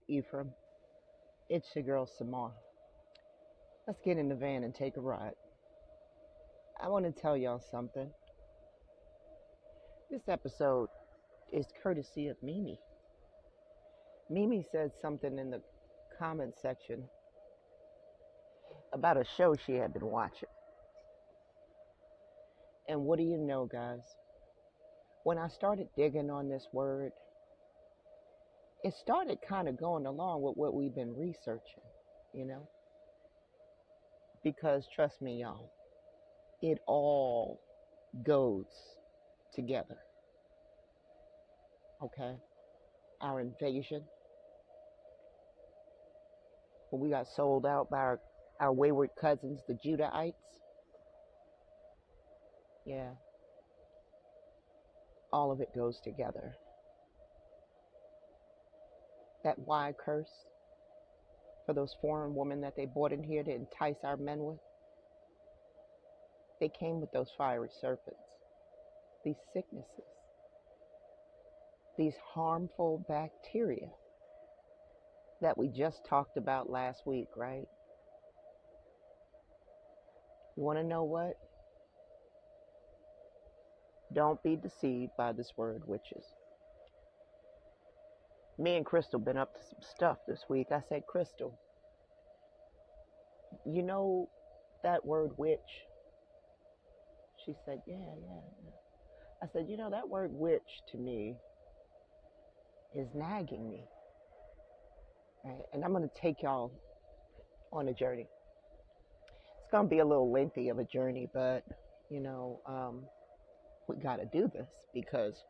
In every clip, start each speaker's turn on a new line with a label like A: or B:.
A: Ephraim. It's your girl Samar. Let's get in the van and take a ride. I want to tell y'all something. This episode is courtesy of Mimi. Mimi said something in the comment section about a show she had been watching. And what do you know, guys? When I started digging on this word, it started kind of going along with what we've been researching, you know? Because trust me, y'all, it all goes together. Okay? Our invasion, when we got sold out by our wayward cousins, the Judahites. Yeah, all of it goes together. That Y curse for those foreign women that they brought in here to entice our men with, they came with those fiery serpents, these sicknesses, these harmful bacteria that we just talked about last week, right? You want to know what? Don't be deceived by this word, witches. Me and Crystal been up to some stuff this week. I said, Crystal, you know that word witch? She said, yeah. I said, you know, that word witch to me is nagging me. Right? And I'm going to take y'all on a journey. It's going to be a little lengthy of a journey, but, you know, we got to do this because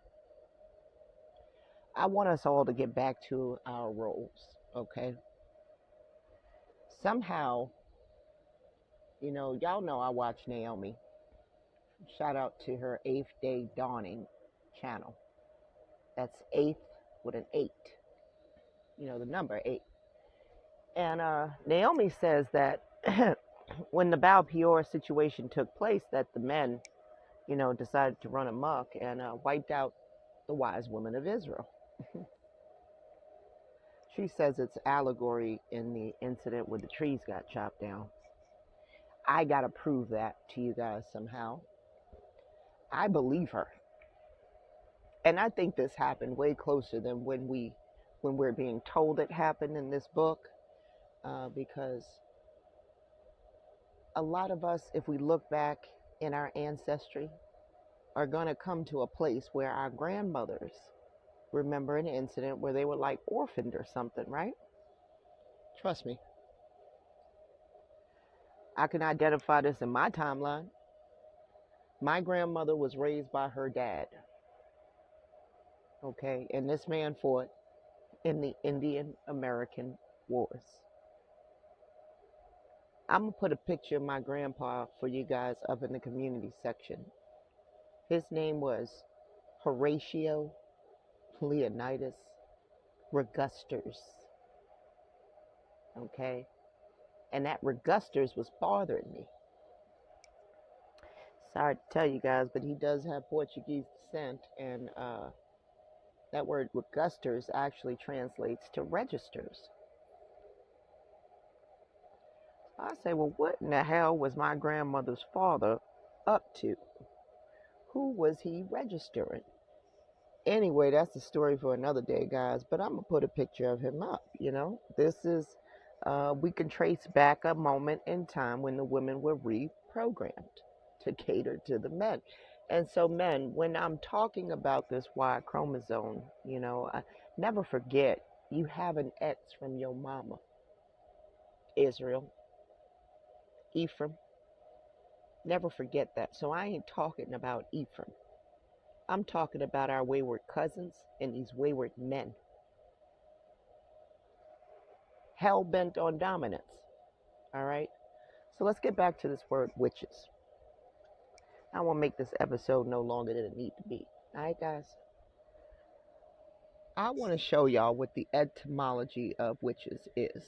A: I want us all to get back to our roles, okay? Somehow, you know, y'all know I watch Naomi. Shout out to her 8th Day Dawning channel. That's 8th with an 8. You know, the number 8. And Naomi says that when the Baal Peor situation took place, that the men, you know, decided to run amok and wiped out the wise women of Israel. She says it's allegory in the incident where the trees got chopped down. I got to prove that to you guys somehow. I believe her. And I think this happened way closer than when we're being told it happened in this book, because a lot of us, if we look back in our ancestry, are going to come to a place where our grandmothers remember an incident where they were like orphaned or something, right? Trust me. I can identify this in my timeline. My grandmother was raised by her dad. Okay, and this man fought in the Indian American Wars. I'm going to put a picture of my grandpa for you guys up in the community section. His name was Horatio Leonidas Regusters. Okay? And that Regusters was bothering me. Sorry to tell you guys, but he does have Portuguese descent, and that word Regusters actually translates to registers. I say, well, what in the hell was my grandmother's father up to? Who was he registering? Anyway, that's the story for another day, guys. But I'm going to put a picture of him up, you know. This is, we can trace back a moment in time when the women were reprogrammed to cater to the men. And so, men, when I'm talking about this Y chromosome, you know, never forget, you have an X from your mama, Israel, Ephraim. Never forget that. So I ain't talking about Ephraim. I'm talking about our wayward cousins and these wayward men. Hell bent on dominance. All right? So let's get back to this word witches. I want to make this episode no longer than it needs to be. All right, guys? I want to show y'all what the etymology of witches is.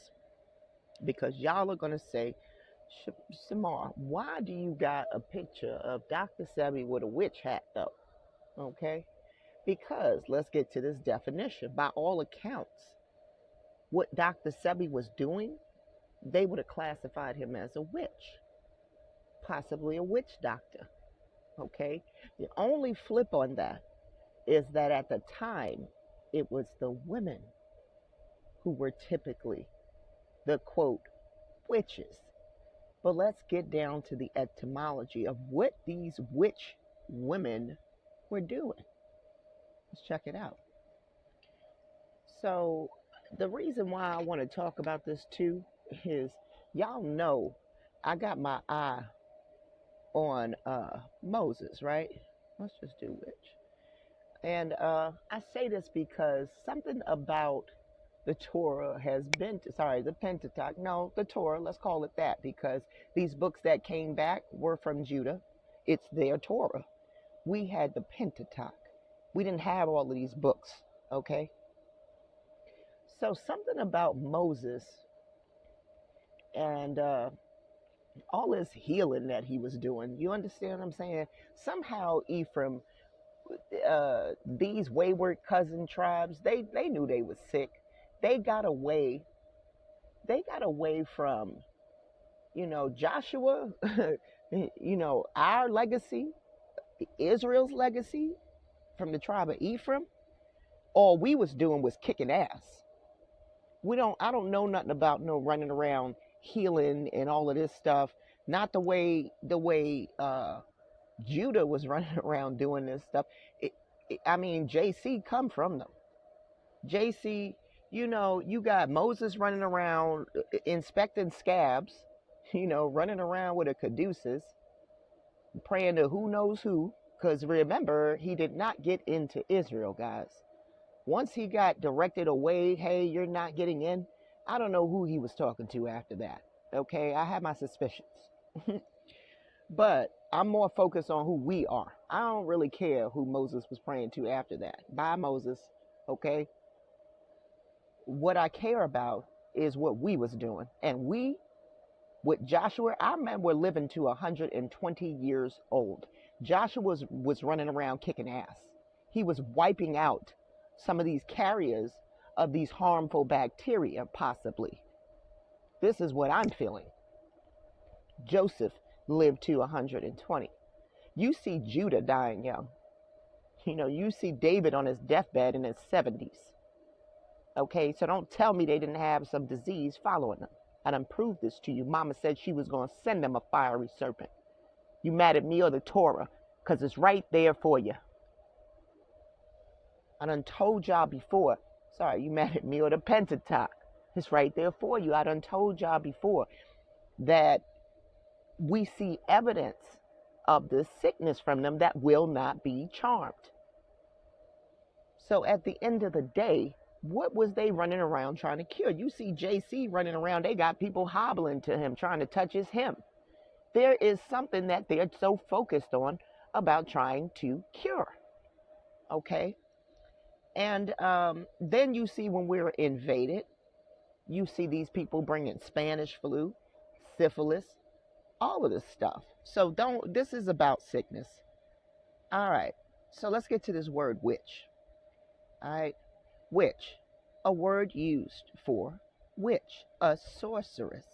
A: Because y'all are going to say, Shamar, why do you got a picture of Dr. Sebi with a witch hat, though? Okay? Because let's get to this definition. By all accounts, what Dr. Sebi was doing, they would have classified him as a witch, possibly a witch doctor. Okay? The only flip on that is that at the time, it was the women who were typically the quote witches. But let's get down to the etymology of what these witch women were doing. Let's check it out. So, the reason why I want to talk about this too is y'all know I got my eye on Moses, right? Let's just do witch. And I say this because something about the Torah has been, sorry, the Pentateuch, no, the Torah, let's call it that, because these books that came back were from Judah. It's their Torah. We had the Pentateuch. We didn't have all of these books, okay? So something about Moses and all this healing that he was doing, you understand what I'm saying? Somehow Ephraim, these wayward cousin tribes, they knew they was sick. They got away from, Joshua, our legacy, Israel's legacy from the tribe of Ephraim. All we was doing was kicking ass. I don't know nothing about no running around healing and all of this stuff. Not the way Judah was running around doing this stuff. JC come from them. JC, you got Moses running around inspecting scabs, running around with a caduceus, praying to who knows who. Because remember, he did not get into Israel, guys. Once he got directed away, hey, you're not getting in, I don't know who he was talking to after that. Okay, I have my suspicions. But I'm more focused on who we are. I don't really care who Moses was praying to after that. Bye, Moses. Okay? What I care about is what we was doing. And we, with Joshua, I remember living to 120 years old. Joshua was running around kicking ass. He was wiping out some of these carriers of these harmful bacteria, possibly. This is what I'm feeling. Joseph lived to 120. You see Judah dying young. You see David on his deathbed in his 70s. Okay, so don't tell me they didn't have some disease following them. I done proved this to you. Mama said she was going to send them a fiery serpent. You mad at me or the Torah? Because it's right there for you. I done told y'all before. Sorry, you mad at me or the Pentateuch? It's right there for you. I done told y'all before that we see evidence of this sickness from them that will not be charmed. So at the end of the day, what was they running around trying to cure? You see JC running around, they got people hobbling to him, trying to touch his hem. There is something that they're so focused on about trying to cure. Okay? And then you see when we're invaded, you see these people bringing Spanish flu, syphilis, all of this stuff. So this is about sickness. All right. So let's get to this word witch. All right. Witch, a word used for witch, a sorceress.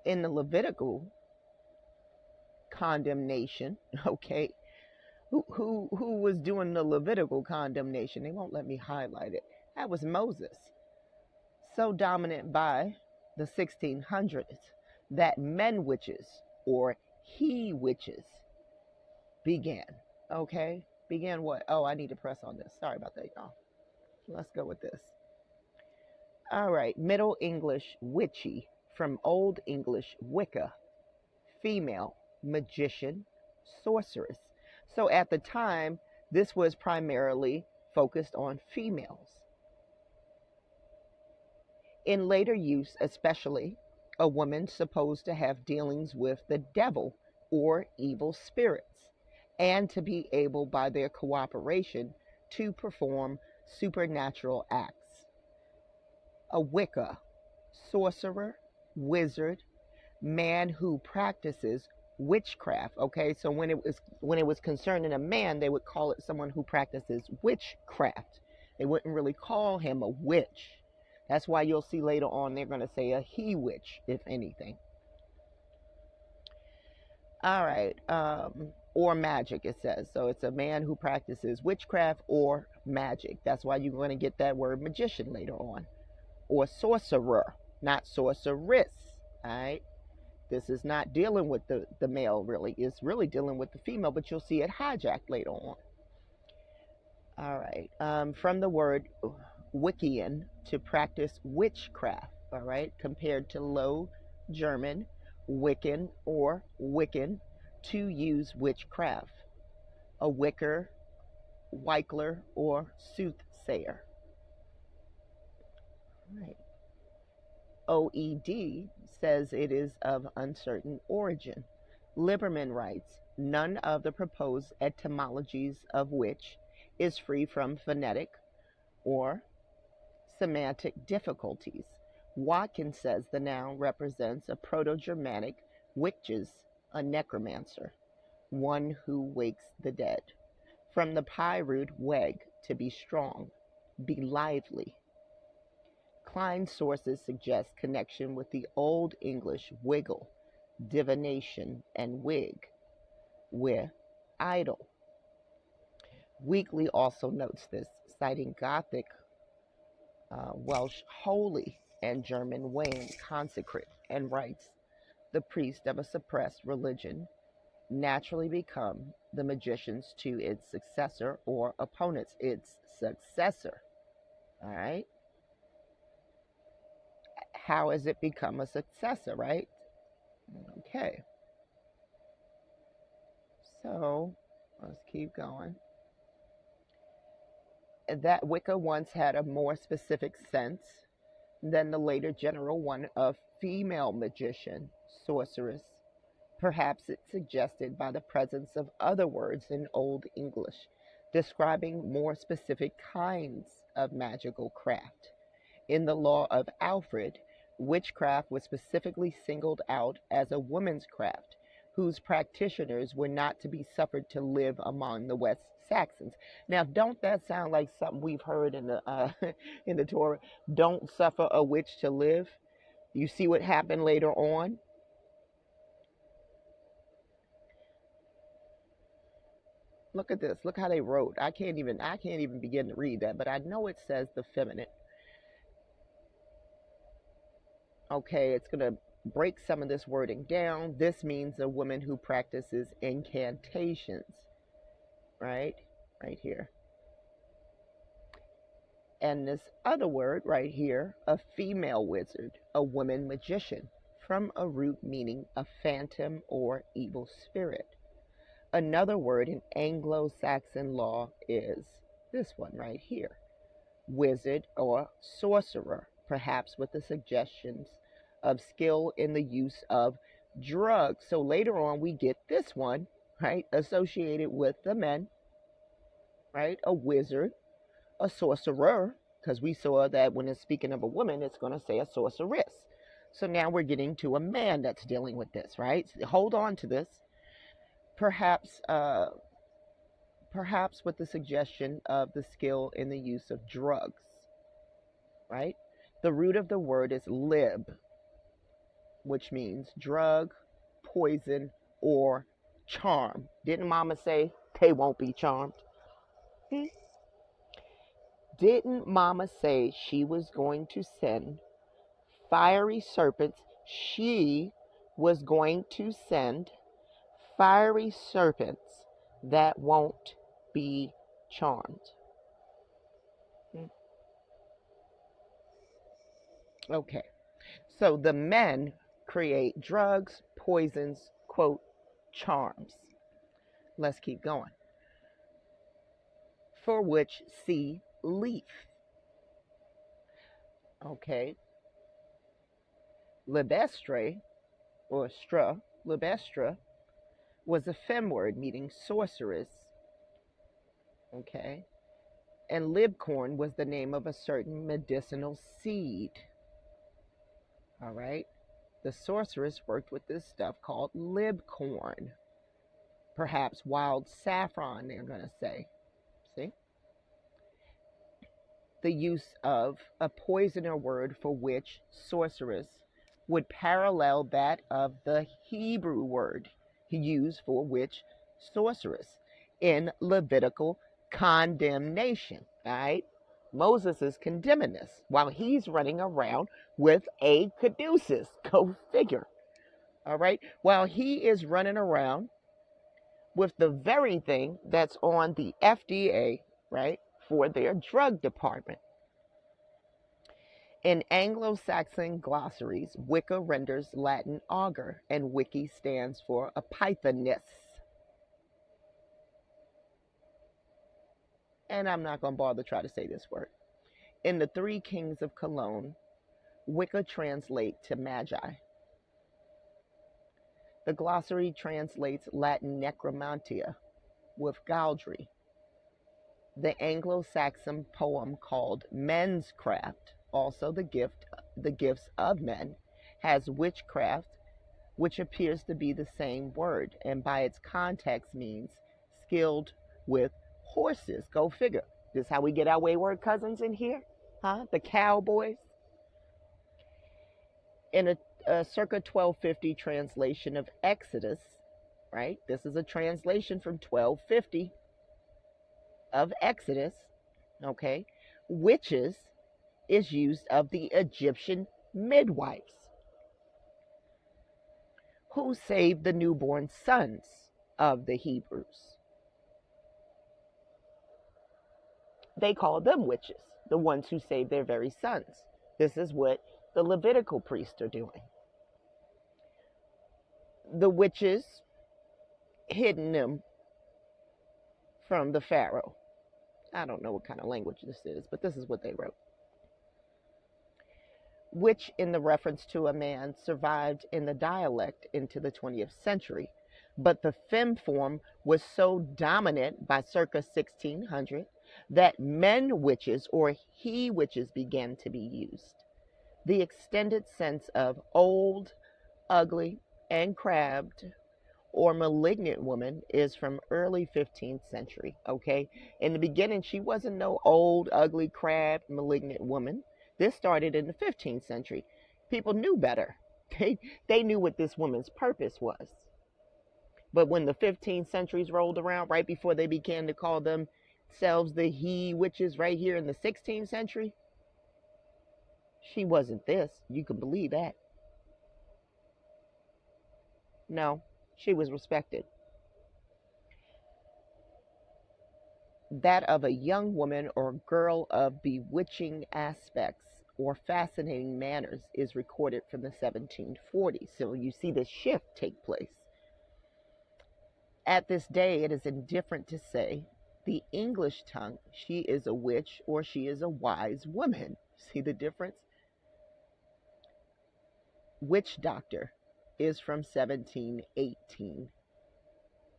A: In the Levitical condemnation, okay, who was doing the Levitical condemnation? They won't let me highlight it. That was Moses. So dominant by the 1600s that men witches or he witches began. Okay? Began what? Oh, I need to press on this. Sorry about that, y'all. Let's go with this. All right. Middle English witchy, from Old English Wicca, female, magician, sorceress. So at the time, this was primarily focused on females. In later use, especially, a woman supposed to have dealings with the devil or evil spirits, and to be able, by their cooperation, to perform supernatural acts. A Wicca, sorcerer, wizard, man who practices witchcraft. Okay, so when it was concerning a man, they would call it someone who practices witchcraft. They wouldn't really call him a witch. That's why you'll see later on they're going to say a he witch, if anything. All right. Or magic, it says. So it's a man who practices witchcraft or magic. That's why you're going to get that word magician later on. Or sorcerer, not sorceress. All right. This is not dealing with the male, really. It's really dealing with the female, but you'll see it hijacked later on. All right. From the word Wiccan, to practice witchcraft. All right. Compared to Low German Wiccan or Wiccan, to use witchcraft. A wicker, wickler, or soothsayer. All right. OED says it is of uncertain origin. Liberman writes, none of the proposed etymologies of which is free from phonetic or semantic difficulties. Watkins says the noun represents a Proto-Germanic witches, a necromancer, one who wakes the dead. From the PIE root weg, to be strong, be lively. Klein's sources suggest connection with the Old English wiggle, divination, and wig, with idol. Weekly also notes this, citing Gothic, Welsh holy, and German Wayne consecrate, and writes, the priest of a suppressed religion naturally become the magicians to its successor or opponents, its successor. All right. How has it become a successor, right? Okay. So let's keep going. That Wicca once had a more specific sense than the later general one of female magician, sorceress. Perhaps it's suggested by the presence of other words in Old English describing more specific kinds of magical craft. In the law of Alfred, witchcraft was specifically singled out as a woman's craft, whose practitioners were not to be suffered to live among the West Saxons. Now, don't that sound like something we've heard in the in the Torah? Don't suffer a witch to live. You see what happened later on. Look at this. Look how they wrote. I can't even begin to read that, but I know it says the feminine. Okay, it's going to break some of this wording down. This means a woman who practices incantations, right? Right here. And this other word right here, a female wizard, a woman magician, from a root meaning a phantom or evil spirit. Another word in Anglo-Saxon law is this one right here, wizard or sorcerer, perhaps with the suggestions of skill in the use of drugs. So later on we get this one, right, associated with the men, right, a wizard, a sorcerer, because we saw that when it's speaking of a woman, it's going to say a sorceress. So now we're getting to a man that's dealing with this, right? So hold on to this. Perhaps with the suggestion of the skill in the use of drugs, right? The root of the word is lib, which means drug, poison, or charm. Didn't Mama say they won't be charmed? Didn't Mama say she was going to send fiery serpents? She was going to send fiery serpents that won't be charmed. Okay, so the men create drugs, poisons, quote, charms. Let's keep going. For which see leaf. Okay, libestre or stra, libestra, was a fem word meaning sorceress. Okay, and libcorn was the name of a certain medicinal seed. All right, the sorceress worked with this stuff called libcorn, perhaps wild saffron, they're going to say. See? the use of a poisoner word for witch, sorceress, would parallel that of the Hebrew word used for witch, sorceress in Levitical condemnation. All right? Moses is condemning this while he's running around with a caduceus. Go figure. All right? While he is running around with the very thing that's on the FDA, right, for their drug department. In Anglo-Saxon glossaries, Wicca renders Latin augur, and Wiki stands for a pythoness. And I'm not going to bother to try to say this word. In the Three Kings of Cologne, Wicca translate to magi. The glossary translates Latin necromantia with galdry. The Anglo-Saxon poem called Men's Craft, also the gifts of men, has witchcraft, which appears to be the same word, and by its context means skilled with horses. Go figure. This is how we get our wayward cousins in here, huh? The cowboys. In a circa 1250 translation of Exodus, right? This is a translation from 1250 of Exodus, okay? Witches is used of the Egyptian midwives who saved the newborn sons of the Hebrews. They called them witches, the ones who saved their very sons. This is what the Levitical priests are doing. The witches hidden them from the Pharaoh. I don't know what kind of language this is, but this is what they wrote. Which, in the reference to a man, survived in the dialect into the 20th century, but the fem form was so dominant by circa 1600 that men witches or he witches began to be used. The extended sense of old, ugly, and crabbed or malignant woman is from early 15th century, okay? In the beginning, she wasn't no old, ugly, crabbed, malignant woman. This started in the 15th century. People knew better. They knew what this woman's purpose was. But when the 15th centuries rolled around, right before they began to call themselves the he witches right here in the 16th century, she wasn't this. You can believe that. No, she was respected. That of a young woman or girl of bewitching aspects or fascinating manners is recorded from the 1740s. So you see this shift take place. At this day, it is indifferent to say the English tongue, she is a witch or she is a wise woman. See the difference? Witch doctor is from 1718,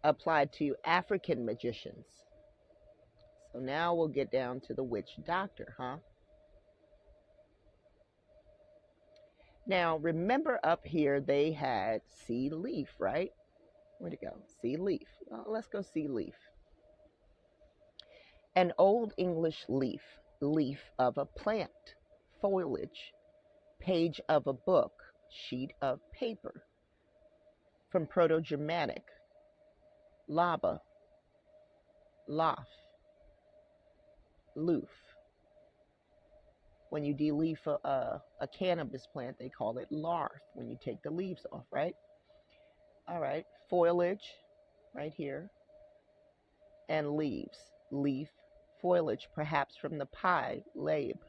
A: applied to African magicians. So now we'll get down to the witch doctor, huh? Now, remember up here they had sea leaf, right? Where'd it go? Sea leaf. Well, let's go sea leaf. An Old English leaf, leaf of a plant, foliage, page of a book, sheet of paper. From Proto-Germanic, laba, laugh, loof. When you de-leaf a cannabis plant, they call it larf when you take the leaves off, right? All right, foliage right here, and leaves, leaf, foliage, perhaps from the pie, labe.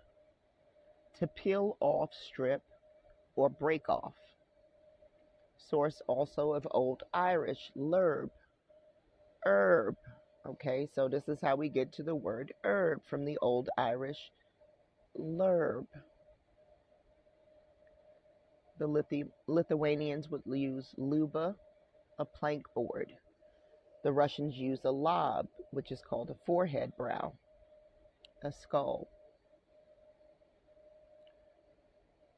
A: To peel off, strip, or break off. Source also of Old Irish, lerb, herb. Okay, so this is how we get to the word herb from the Old Irish lerb. The Lithuanians would use luba, a plank board. The Russians use a lob, which is called a forehead brow, a skull.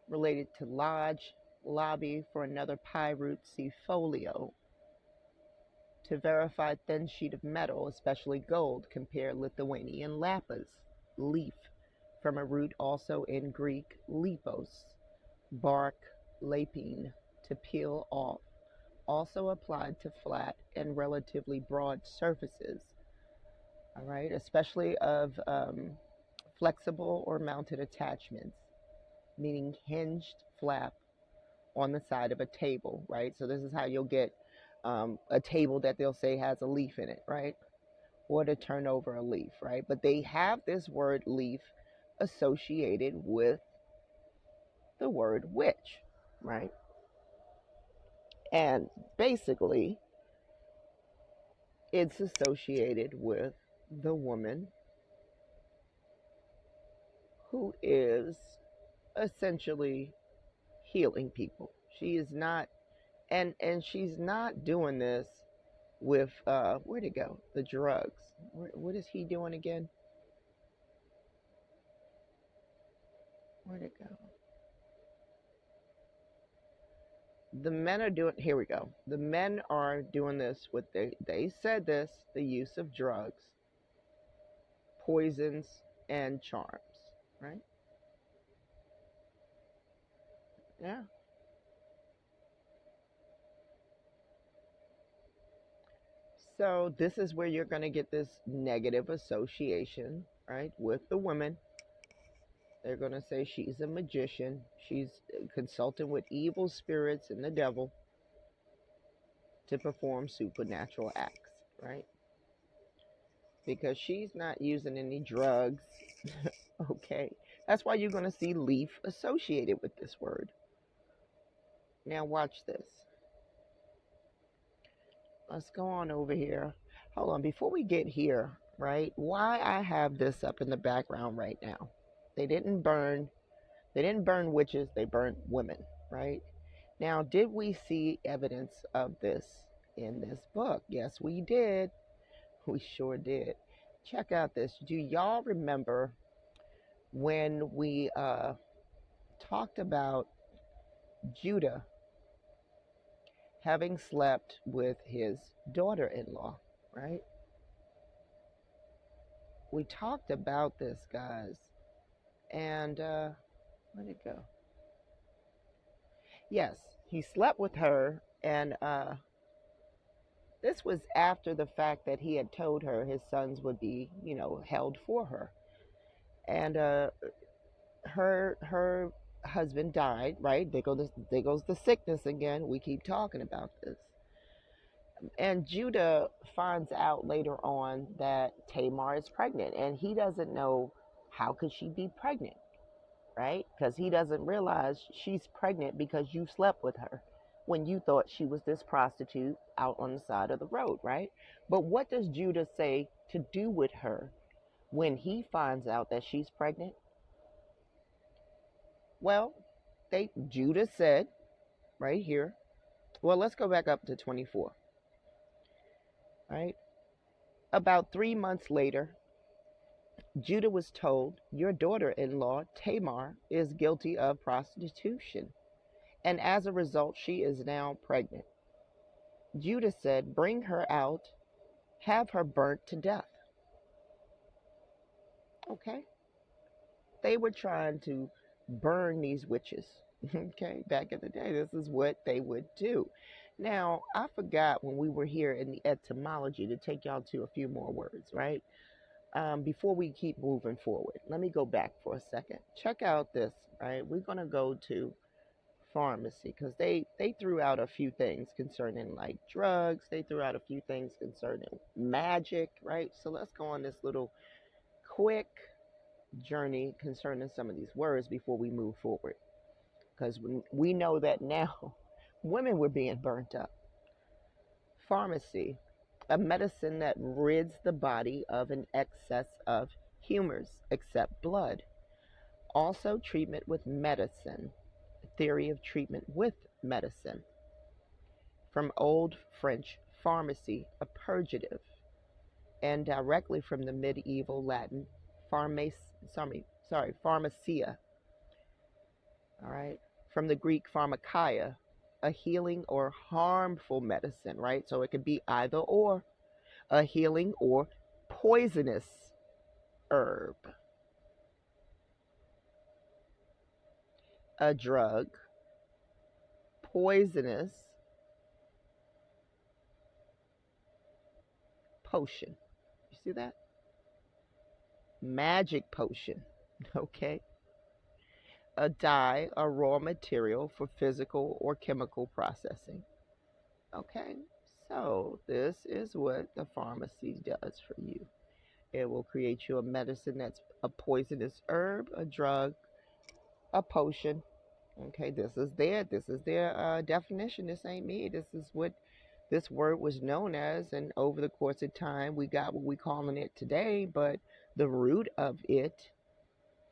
A: Related to lodge, lobby, for another pie root, see folio. To verify thin sheet of metal, especially gold, compare Lithuanian lapas, leaf, from a root also in Greek, lepos, bark, lapine, to peel off, also applied to flat and relatively broad surfaces, all right, especially of flexible or mounted attachments, meaning hinged flap on the side of a table, right? So this is how you'll get a table that they'll say has a leaf in it, right? Or to turn over a leaf, right? But they have this word leaf associated with the word witch, right? And basically, it's associated with the woman who is essentially healing people. She is not, and she's not doing this with where'd it go? The drugs. What is he doing again? Where'd it go? The men are doing, here we go. The men are doing this with, they said this, the use of drugs, poisons, and charms, right? Yeah. So this is where you're going to get this negative association, right, with the women. They're going to say she's a magician. She's consulting with evil spirits and the devil to perform supernatural acts, right? Because she's not using any drugs. Okay. That's why you're going to see leaf associated with this word. Now watch this. Let's go on over here. Hold on. Before we get here, right? Why I have this up in the background right now. They didn't burn witches, they burned women, right? Now, did we see evidence of this in this book? Yes, we did. We sure did. Check out this. Do y'all remember when we talked about Judah having slept with his daughter-in-law, right? We talked about this, guys. And where'd it go? Yes, he slept with her, and this was after the fact that he had told her his sons would be, held for her. And her husband died, right? There goes the sickness again. We keep talking about this. And Judah finds out later on that Tamar is pregnant, and he doesn't know how could she be pregnant, right? Because he doesn't realize she's pregnant because you slept with her when you thought she was this prostitute out on the side of the road, right? But what does Judah say to do with her when he finds out that she's pregnant? Well, Judah said right here, well, let's go back up to 24, right? About 3 months later, Judah was told, your daughter-in-law, Tamar, is guilty of prostitution, and as a result, she is now pregnant. Judah said, bring her out, have her burnt to death. Okay? They were trying to burn these witches. Okay? Back in the day, this is what they would do. Now, I forgot when we were here in the etymology to take y'all to a few more words, right? Before we keep moving forward, let me go back for a second. Check out this, right? We're going to go to pharmacy because they threw out a few things concerning like drugs. They threw out a few things concerning magic, right? So let's go on this little quick journey concerning some of these words before we move forward, because we know that now women were being burnt up. Pharmacy, a medicine that rids the body of an excess of humors except blood. Also treatment with medicine, theory of treatment with medicine. From Old French pharmacy, a purgative, and directly from the medieval Latin pharmacia. All right, from the Greek pharmakia, a healing or harmful medicine, right? So it could be either or, a healing or poisonous herb. a drug, poisonous, potion. You see that? Magic potion. Okay. A dye, a raw material for physical or chemical processing. Okay. So this is what the pharmacy does for you. It will create you a medicine that's a poisonous herb, a drug, a potion. Okay, this is their definition. This ain't me. This is what this word was known as, and over the course of time, we got what we calling it today. But the root of it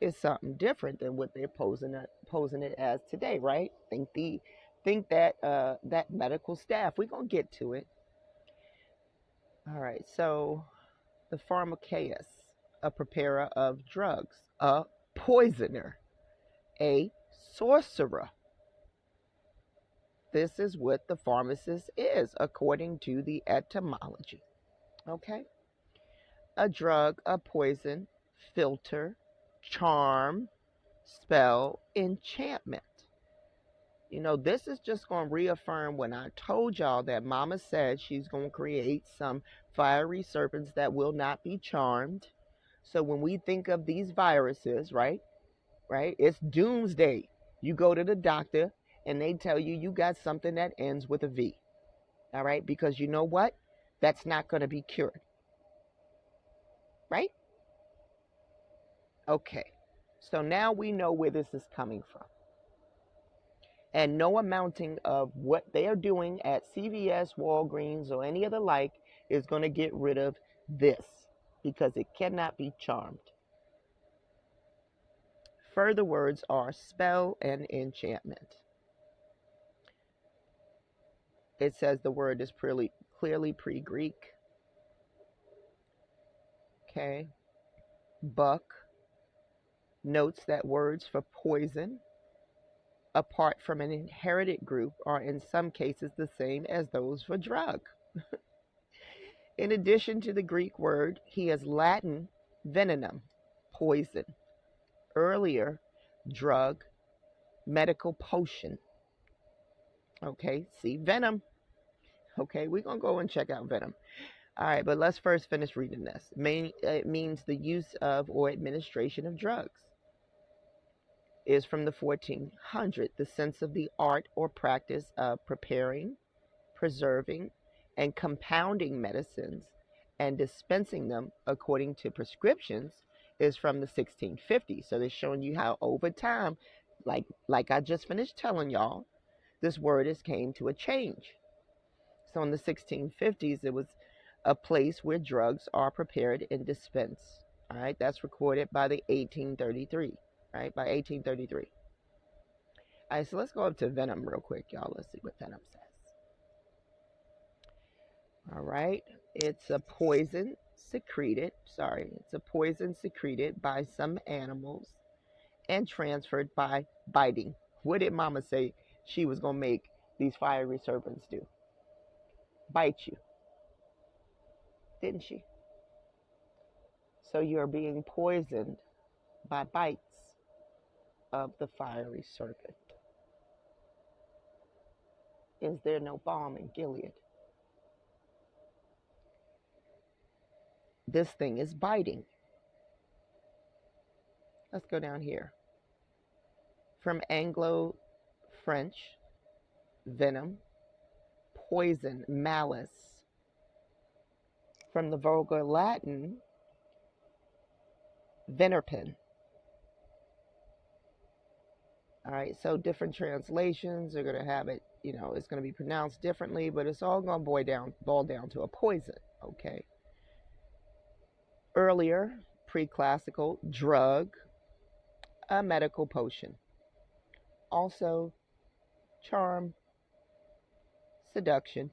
A: is something different than what they're posing it as today, right? Think that that medical staff. We're gonna get to it. All right. So the pharmakeus, a preparer of drugs, a poisoner, a sorcerer. This is what the pharmacist is, according to the etymology. Okay? A drug, a poison, filter, charm, spell, enchantment. You know, this is just going to reaffirm when I told y'all that Mama said she's going to create some fiery serpents that will not be charmed. So when we think of these viruses, right? Right? It's doomsday. You go to the doctor and they tell you you got something that ends with a V. All right? Because you know what? That's not going to be cured. Right? Okay. So now we know where this is coming from. And no amounting of what they are doing at CVS, Walgreens, or any other like is going to get rid of this because it cannot be charmed. Further words are spell and enchantment. It says the word is clearly pre-Greek. Okay. Buck notes that words for poison, apart from an inherited group, are in some cases the same as those for drug. In addition to the Greek word, he has Latin venenum, poison. Earlier, drug, medical potion. Okay, see, venom. Okay, we're going to go and check out venom. All right, but let's first finish reading this. It means the use of or administration of drugs. Is from the 1400s, the sense of the art or practice of preparing, preserving, and compounding medicines and dispensing them according to prescriptions is from the 1650s. So they're showing you how over time, like I just finished telling y'all, this word has came to a change. So in the 1650s, it was a place where drugs are prepared and dispensed. All right, that's recorded by the 1833. Right, by 1833. All right, so let's go up to venom real quick, y'all. Let's see what venom says. All right, it's a poison secreted. It's a poison secreted by some animals and transferred by biting. What did Mama say she was gonna make these fiery serpents do? Bite you, didn't she? So you're being poisoned by bites of the fiery serpent. Is there no balm in Gilead? This thing is biting. Let's go down here. From Anglo-French, venom, poison, malice. From the Vulgar Latin, venerpin. All right, so different translations are going to have it, you know, it's going to be pronounced differently, but it's all going to boil down to a poison, okay? Earlier, pre-classical, drug, a medical potion. Also, charm, seduction,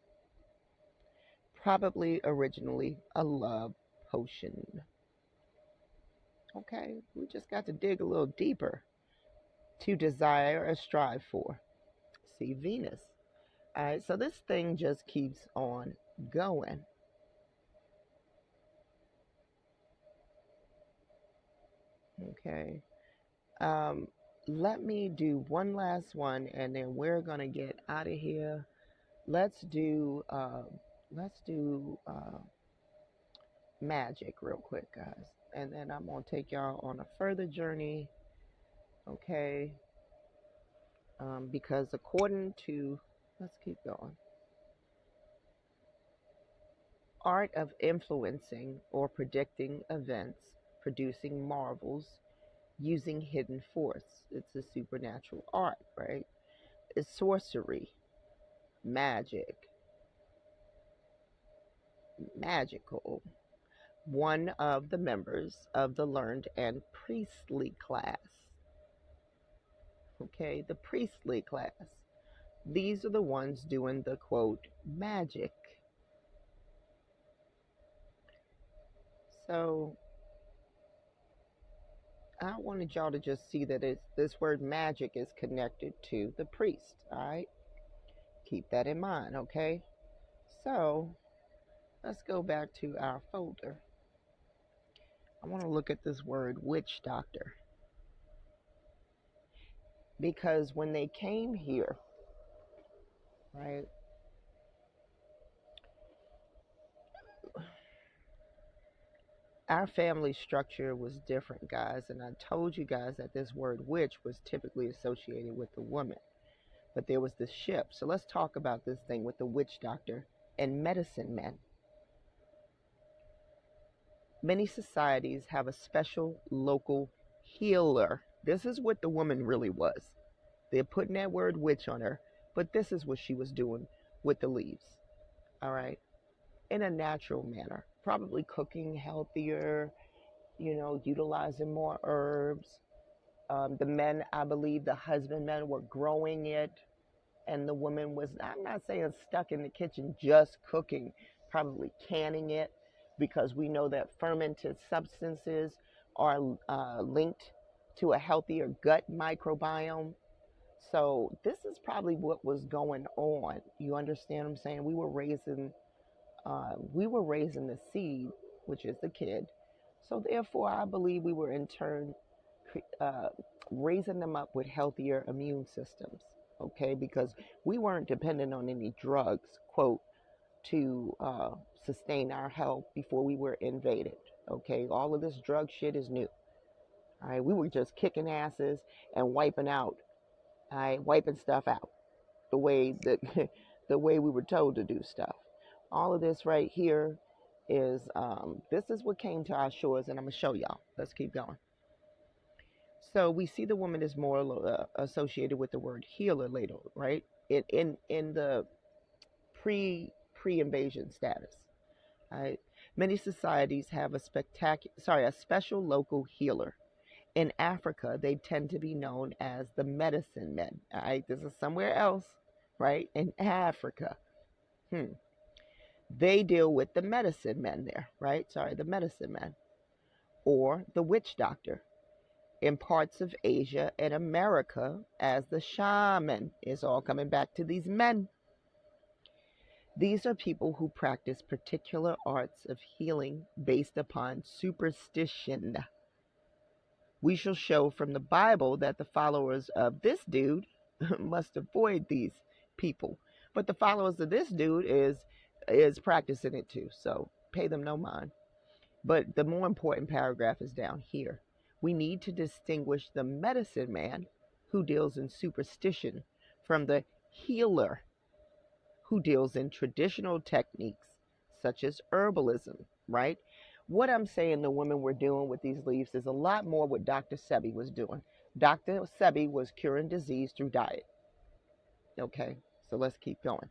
A: probably originally a love potion. Okay, we just got to dig a little deeper. To desire or strive for. See, Venus. All right, so this thing just keeps on going. Okay. let me do one last one, and then we're gonna get out of here. Let's do magic real quick, guys, and then I'm gonna take y'all on a further journey. Okay, because according to, let's keep going. Art of influencing or predicting events, producing marvels, using hidden force. It's a supernatural art, right? It's sorcery, magic, magical. One of the members of the learned and priestly class. Okay, the priestly class. These are the ones doing the quote magic. So I wanted y'all to just see that this word magic is connected to the priest. All right, keep that in mind. Okay, so let's go back to our folder. I want to look at this word witch doctor, because when they came here, right, our family structure was different, guys, and I told you guys that this word witch was typically associated with the woman, but there was this shift. So let's talk about this thing with the witch doctor and medicine men. Many societies have a special local healer. This is what the woman really was. They're putting that word witch on her, but this is what she was doing with the leaves. All right, in a natural manner, probably cooking healthier, utilizing more herbs. The men, I believe the husbandmen were growing it, and the woman was, I'm not saying stuck in the kitchen just cooking, probably canning it, because we know that fermented substances are linked to a healthier gut microbiome. So this is probably what was going on. You understand what I'm saying? We were raising the seed, which is the kid. So therefore, I believe we were in turn uh, raising them up with healthier immune systems. Okay, because we weren't dependent on any drugs, quote, to sustain our health before we were invaded. Okay, all of this drug shit is new. All right, we were just kicking asses and wiping out, all right, wiping stuff out the way that the way we were told to do stuff. All of this right here is this is what came to our shores, and I'm gonna show y'all. Let's keep going. So we see the woman is more associated with the word healer later, right? In the pre-invasion status. Right? Many societies have a special local healer. In Africa, they tend to be known as the medicine men. All right, this is somewhere else, right? In Africa, they deal with the medicine men there, right? Sorry, the medicine men, or the witch doctor. In parts of Asia and America, as the shaman. Is all coming back to these men. These are people who practice particular arts of healing based upon superstition. We shall show from the Bible that the followers of this dude must avoid these people. But the followers of this dude is practicing it too. So pay them no mind. But the more important paragraph is down here. We need to distinguish the medicine man who deals in superstition from the healer who deals in traditional techniques such as herbalism, right? What I'm saying the women were doing with these leaves is a lot more what Dr. Sebi was doing. Dr. Sebi was curing disease through diet. Okay, so let's keep going.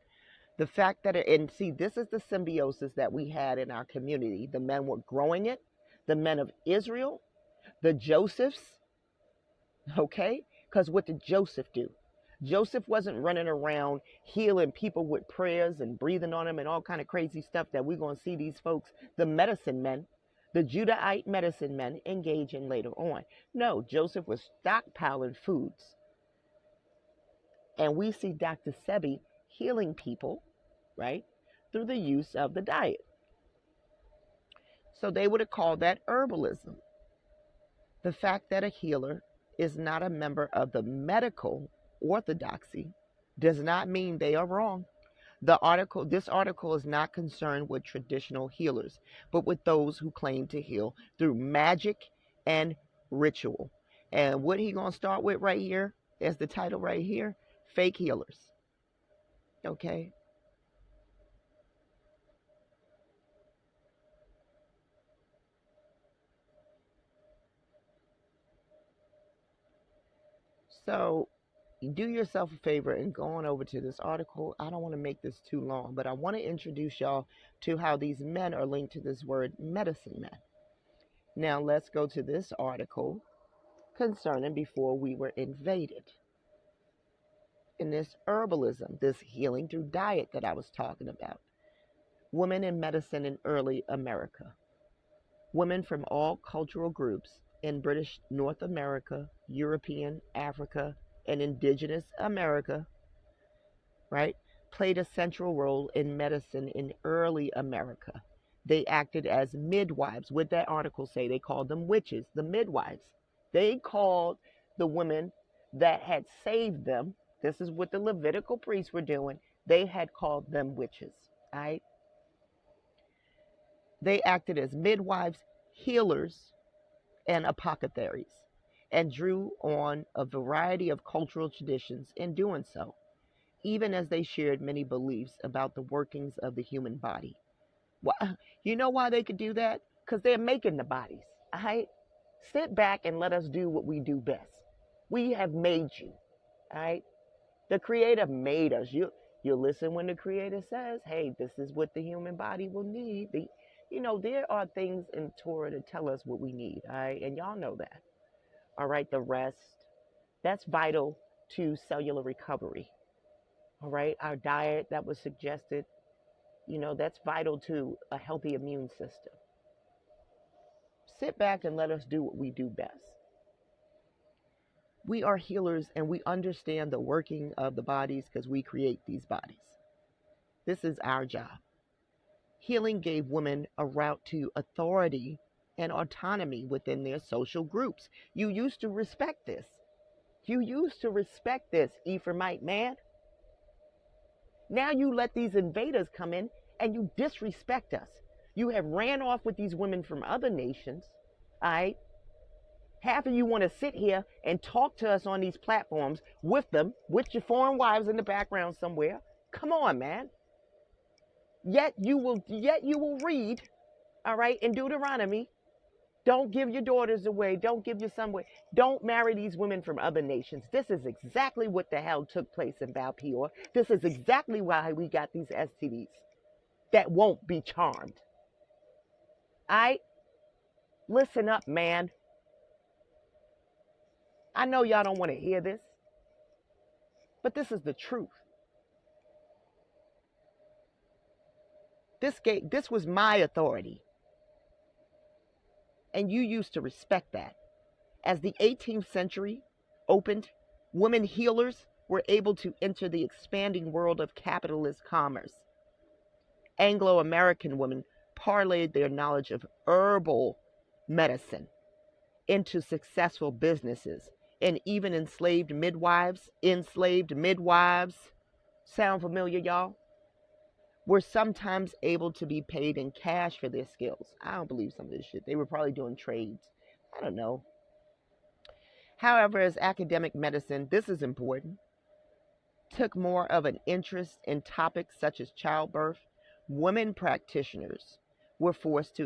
A: The fact that, and see, this is the symbiosis that we had in our community. The men were growing it, the men of Israel, the Josephs, okay? Because what did Joseph do? Joseph wasn't running around healing people with prayers and breathing on them and all kind of crazy stuff that we're going to see these folks, the medicine men, the Judahite medicine men, engage in later on. No, Joseph was stockpiling foods. And we see Dr. Sebi healing people, right, through the use of the diet. So they would have called that herbalism. The fact that a healer is not a member of the medical orthodoxy does not mean they are wrong. This article is not concerned with traditional healers, but with those who claim to heal through magic and ritual. And what he gonna start with right here, as the title right here, fake healers. Okay. So do yourself a favor and go on over to this article. I don't want to make this too long, but I want to introduce y'all to how these men are linked to this word medicine men. Now let's go to this article concerning before we were invaded. In this herbalism, this healing through diet that I was talking about. Women in medicine in early America. Women from all cultural groups in British North America, European, Africa, and indigenous America, right, played a central role in medicine in early America. They acted as midwives. What that article say? They called them witches, the midwives. They called the women that had saved them. This is what the Levitical priests were doing. They had called them witches. Right? They acted as midwives, healers, and apothecaries, and drew on a variety of cultural traditions in doing so, even as they shared many beliefs about the workings of the human body. Why, you know why they could do that? Because they're making the bodies. All right? Sit back and let us do what we do best. We have made you. All right? The Creator made us. You listen when the Creator says, "Hey, this is what the human body will need." There are things in Torah to tell us what we need. All right, and y'all know that. All right, the rest that's vital to cellular recovery. All right, our diet that was suggested, that's vital to a healthy immune system. Sit back and let us do what we do best. We are healers and we understand the working of the bodies because we create these bodies. This is our job. Healing gave women a route to authority and autonomy within their social groups. You used to respect this. You used to respect this, Ephraimite man. Now you let these invaders come in and you disrespect us. You have ran off with these women from other nations. All right? Half of you want to sit here and talk to us on these platforms with them, with your foreign wives in the background somewhere. Come on, man. Yet you will read, all right, in Deuteronomy, don't give your daughters away, don't give your son away, don't marry these women from other nations. This is exactly what the hell took place in Valpure. This is exactly why we got these STDs that won't be charmed. All right? Listen up, man. I know y'all don't want to hear this, but this is the truth. This was my authority. And you used to respect that. As the 18th century opened, women healers were able to enter the expanding world of capitalist commerce. Anglo-American women parlayed their knowledge of herbal medicine into successful businesses, and even enslaved midwives, sound familiar, y'all? Were sometimes able to be paid in cash for their skills. I don't believe some of this shit. They were probably doing trades. I don't know. However, as academic medicine, this is important, took more of an interest in topics such as childbirth, women practitioners were forced to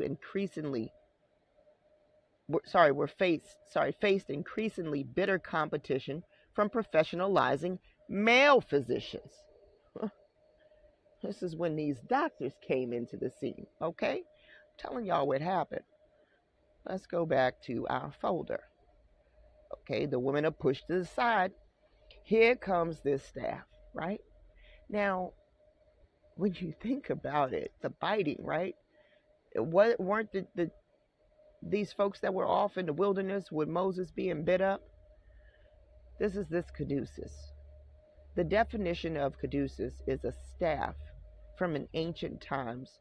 A: faced increasingly bitter competition from professionalizing male physicians. This is when these doctors came into the scene, okay? I'm telling y'all what happened. Let's go back to our folder. Okay, the women are pushed to the side. Here comes this staff, right? Now, when you think about it, the biting, right? Weren't these folks that were off in the wilderness with Moses being bit up? This is this caduceus. The definition of caduceus is a staff from an ancient times,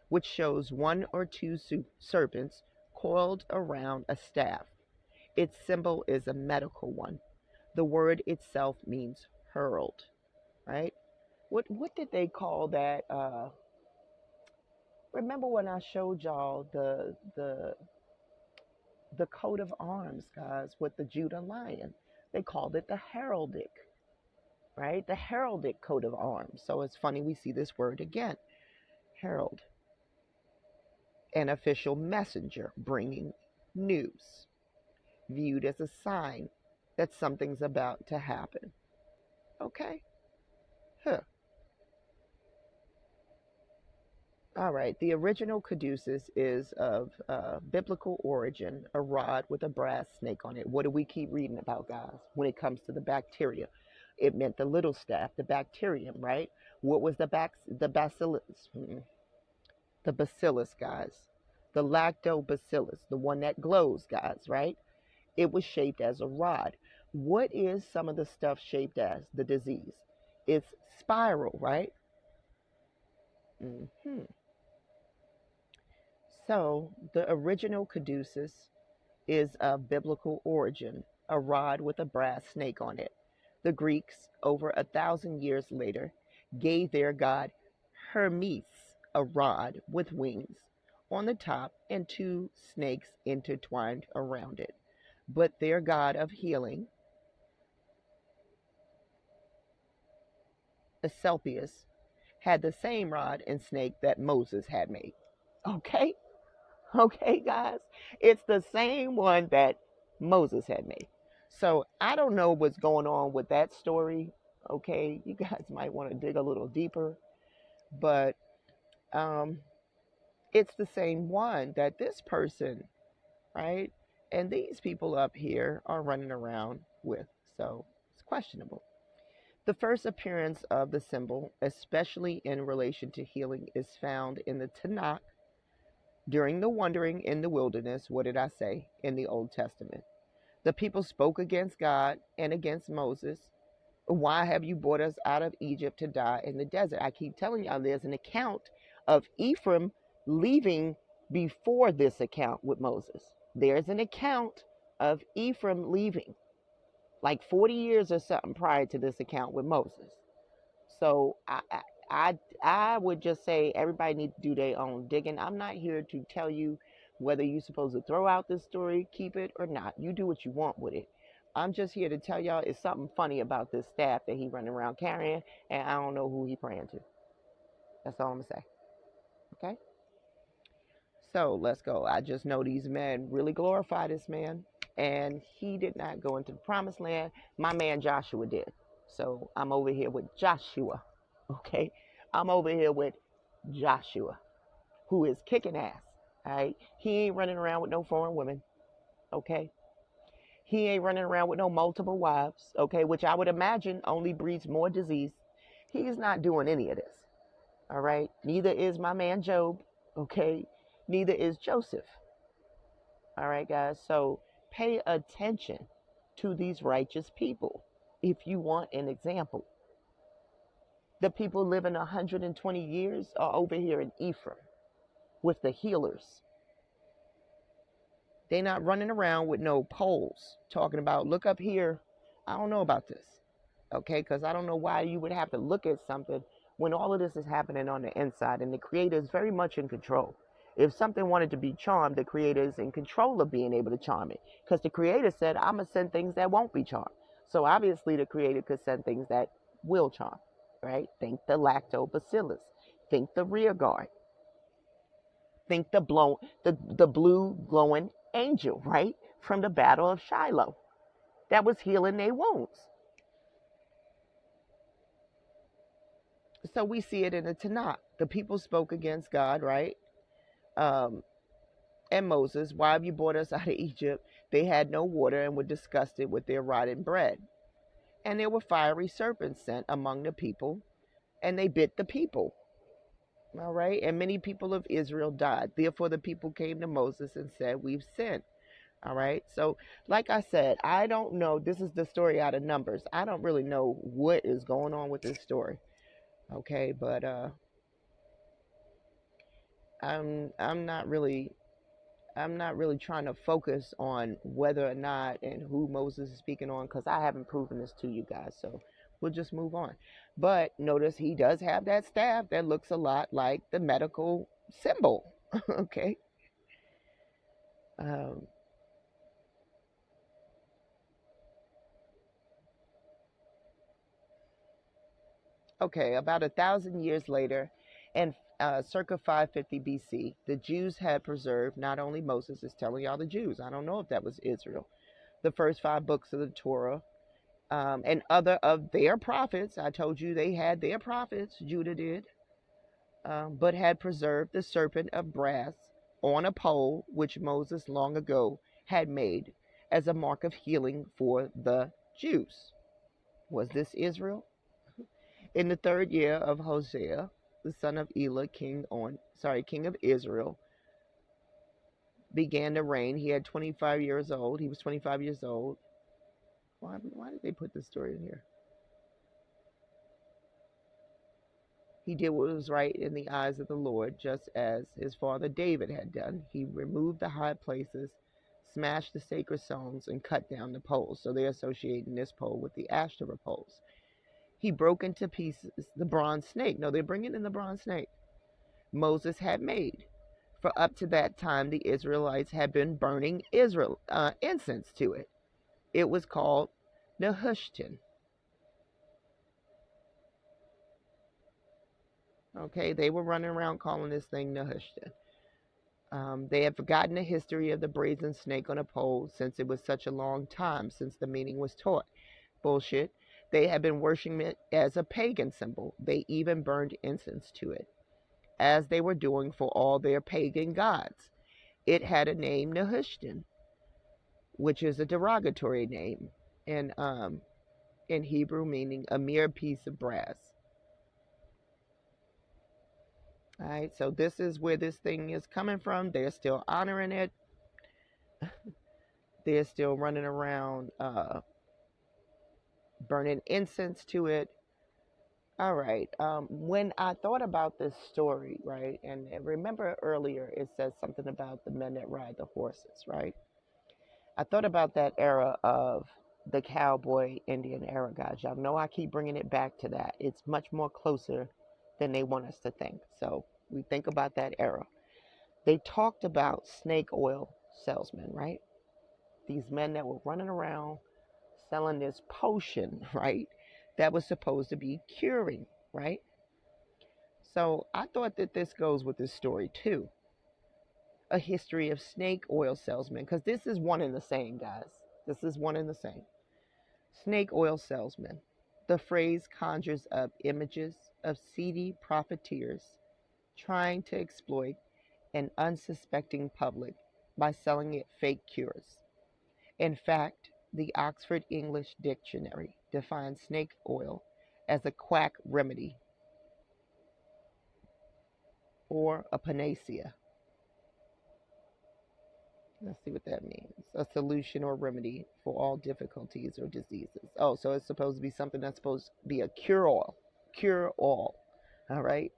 A: which shows one or two serpents coiled around a staff. Its symbol is a medical one. The word itself means hurled, right? What did they call that? Remember when I showed y'all the coat of arms, guys, with the Judah lion? They called it the heraldic, right? The heraldic coat of arms. So it's funny we see this word again, herald, an official messenger bringing news, viewed as a sign that something's about to happen. Okay? Huh. All right. The original caduceus is of biblical origin, a rod with a brass snake on it. What do we keep reading about, guys? When it comes to the bacteria, it meant the little staff, the bacterium, right? What was the bacillus? The bacillus, guys. The lactobacillus, the one that glows, guys, right? It was shaped as a rod. What is some of the stuff shaped as? The disease. It's spiral, right? hmm So the original caduceus is of biblical origin, a rod with a brass snake on it. The Greeks, over 1,000 years later, gave their god Hermes a rod with wings on the top and two snakes intertwined around it. But their god of healing, Asclepius, had the same rod and snake that Moses had made. Okay? Okay, guys? It's the same one that Moses had made. So I don't know what's going on with that story. Okay, you guys might want to dig a little deeper, but um, it's the same one that this person, right? And these people up here are running around with. So it's questionable. The first appearance of the symbol, especially in relation to healing, is found in the Tanakh during the wandering in the wilderness. What did I say? In the Old Testament. The people spoke against God and against Moses. Why have you brought us out of Egypt to die in the desert? I keep telling y'all there's an account of Ephraim leaving before this account with Moses. There's an account of Ephraim leaving like 40 years or something prior to this account with Moses. So I would just say everybody needs to do their own digging. I'm not here to tell you whether you're supposed to throw out this story, keep it, or not. You do what you want with it. I'm just here to tell y'all it's something funny about this staff that he running around carrying, and I don't know who he praying to. That's all I'm gonna say. Okay? So let's go. I just know these men really glorify this man, and he did not go into the promised land. My man Joshua did. So I'm over here with Joshua. Okay? I'm over here with Joshua, who is kicking ass. All right? He ain't running around with no foreign women. Okay? He ain't running around with no multiple wives. Okay? Which I would imagine only breeds more disease. He's not doing any of this. All right? Neither is my man Job. Okay? Neither is Joseph. All right, guys. So pay attention to these righteous people if you want an example. The people living 120 years are over here in Ephraim with the healers. They not running around with no poles talking about, look up here. I don't know about this. Okay, because I don't know why you would have to look at something when all of this is happening on the inside and the creator is very much in control. If something wanted to be charmed, the creator is in control of being able to charm it, because the creator said, I'm going to send things that won't be charmed. So obviously the creator could send things that will charm, right? Think the lactobacillus, think the rear guard, think the blue glowing angel, right? From the battle of Shiloh that was healing their wounds. So we see it in the Tanakh. The people spoke against God, right? Um, and Moses, why have you brought us out of Egypt? They had no water and were disgusted with their rotten bread. And there were fiery serpents sent among the people, and they bit the people. All right. And many people of Israel died. Therefore, the people came to Moses and said, we've sinned. All right. So, like I said, I don't know. This is the story out of Numbers. I don't really know what is going on with this story. Okay. But I'm not really I'm not really trying to focus on whether or not and who Moses is speaking on because I haven't proven this to you guys. So we'll just move on. But notice he does have that staff that looks a lot like the medical symbol. Okay. Um, okay. About 1,000 years later, and circa 550 BC, the Jews had preserved not only Moses is telling y'all the Jews. I don't know if that was Israel. The first five books of the Torah, and other of their prophets. I told you they had their prophets, Judah did, but had preserved the serpent of brass on a pole, which Moses long ago had made as a mark of healing for the Jews. Was this Israel? In the third year of Hosea, the son of Elah, king of Israel, began to reign. He had 25 years old. He was 25 years old. Why did they put this story in here? He did what was right in the eyes of the Lord, just as his father David had done. He removed the high places, smashed the sacred stones, and cut down the poles. So they're associating this pole with the Ashtoreth poles. He broke into pieces the bronze snake. No, they're bringing in the bronze snake Moses had made. For up to that time, the Israelites had been burning incense to it. It was called Nehushtan. Okay, they were running around calling this thing Nehushtan. They had forgotten the history of the brazen snake on a pole since it was such a long time since the meaning was taught. Bullshit. They had been worshiping it as a pagan symbol. They even burned incense to it, as they were doing for all their pagan gods. It had a name, Nehushtan, which is a derogatory name in Hebrew, meaning a mere piece of brass. All right, so this is where this thing is coming from. They're still honoring it. They're still running around burning incense to it. All right. When I thought about this story, right, and remember earlier it says something about the men that ride the horses, right? I thought about that era of the cowboy Indian era, guys. Y'all know I keep bringing it back to that. It's much more closer than they want us to think. So we think about that era. They talked about snake oil salesmen, right? These men that were running around selling this potion, right? That was supposed to be curing, right? So I thought that this goes with this story too. A history of snake oil salesmen, because this is one and the same, guys. This is one and the same. Snake oil salesman. The phrase conjures up images of seedy profiteers trying to exploit an unsuspecting public by selling it fake cures. In fact, the Oxford English Dictionary defines snake oil as a quack remedy or a panacea. Let's see what that means. A solution or remedy for all difficulties or diseases. Oh, so it's supposed to be something that's supposed to be a cure all. Cure all. All right.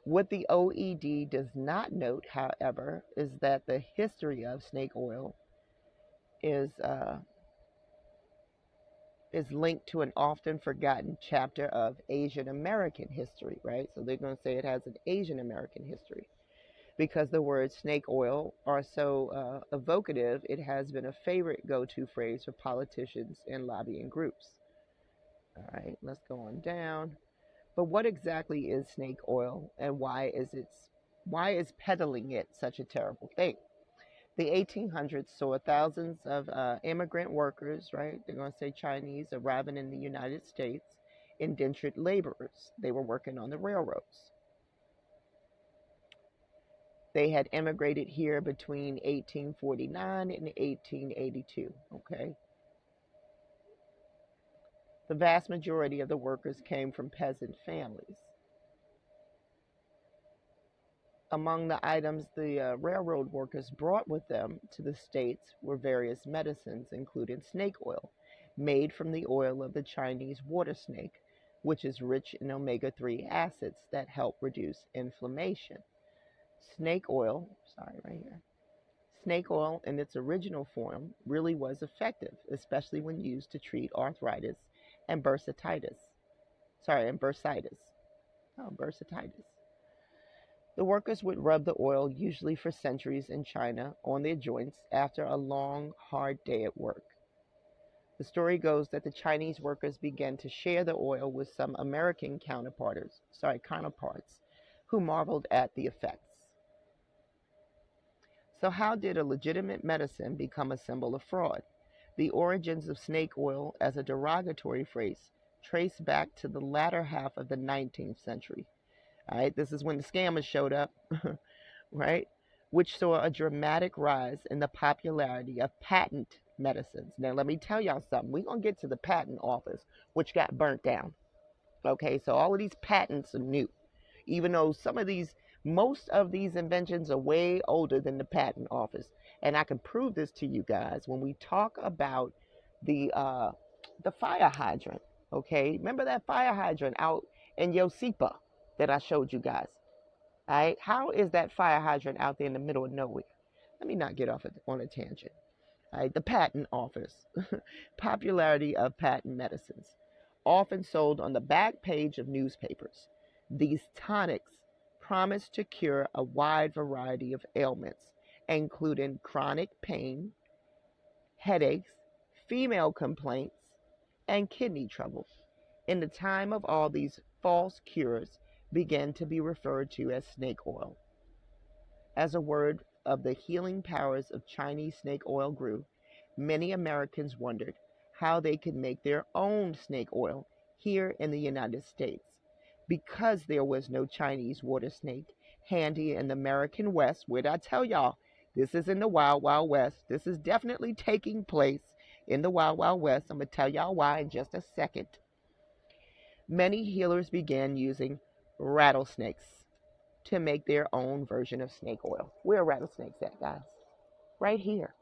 A: What the OED does not note, however, is that the history of snake oil is uh, is linked to an often forgotten chapter of Asian American history, right? So they're going to say it has an Asian American history because the words snake oil are so evocative. It has been a favorite go-to phrase for politicians and lobbying groups. All right, let's go on down. But what exactly is snake oil, and why is peddling it such a terrible thing? The 1800s saw thousands of immigrant workers, right? They're going to say Chinese, arriving in the United States, indentured laborers. They were working on the railroads. They had immigrated here between 1849 and 1882, okay? The vast majority of the workers came from peasant families. Among the items the railroad workers brought with them to the States were various medicines, including snake oil, made from the oil of the Chinese water snake, which is rich in omega-3 acids that help reduce inflammation. Snake oil, sorry, right here. snake oil in its original form really was effective, especially when used to treat arthritis and bursitis. Sorry, and bursitis. Oh, bursitis. The workers would rub the oil, usually for centuries in China, on their joints after a long, hard day at work. The story goes that the Chinese workers began to share the oil with some American counterparts, who marveled at the effects. So, how did a legitimate medicine become a symbol of fraud? The origins of snake oil as a derogatory phrase trace back to the latter half of the 19th century. All right, this is when the scammers showed up, right? Which saw a dramatic rise in the popularity of patent medicines. Now, let me tell y'all something. We're going to get to the patent office, which got burnt down. Okay, so all of these patents are new, even though most of these inventions are way older than the patent office. And I can prove this to you guys when we talk about the uh, the fire hydrant. Okay, remember that fire hydrant out in Yosepa that I showed you guys? All right, how is that fire hydrant out there in the middle of nowhere? Let me not get off on a tangent. All right, the patent office, popularity of patent medicines, often sold on the back page of newspapers. These tonics promise to cure a wide variety of ailments, including chronic pain, headaches, female complaints, and kidney trouble. In the time of all these false cures began to be referred to as snake oil. As a word of the healing powers of Chinese snake oil grew, many Americans wondered how they could make their own snake oil here in the United States. Because there was no Chinese water snake handy in the American West, where I tell y'all, this is in the Wild Wild West. This is definitely taking place in the Wild Wild West. I'm going to tell y'all why in just a second. Many healers began using rattlesnakes to make their own version of snake oil. Where are rattlesnakes at, guys? Right here.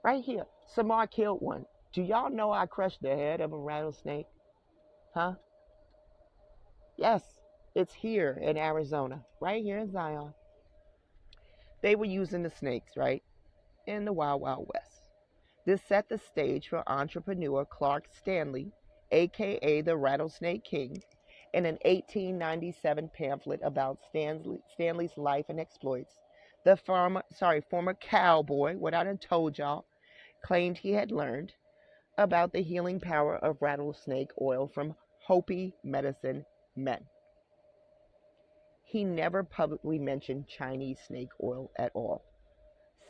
A: Right here. Samar killed one. Do y'all know I crushed the head of a rattlesnake? Huh? Yes. It's here in Arizona. Right here in Zion. They were using the snakes, right? In the Wild Wild West. This set the stage for entrepreneur Clark Stanley, aka the Rattlesnake King, in an 1897 pamphlet about Stanley's life and exploits. The former cowboy, what I done told y'all, claimed he had learned about the healing power of rattlesnake oil from Hopi medicine men. He never publicly mentioned Chinese snake oil at all.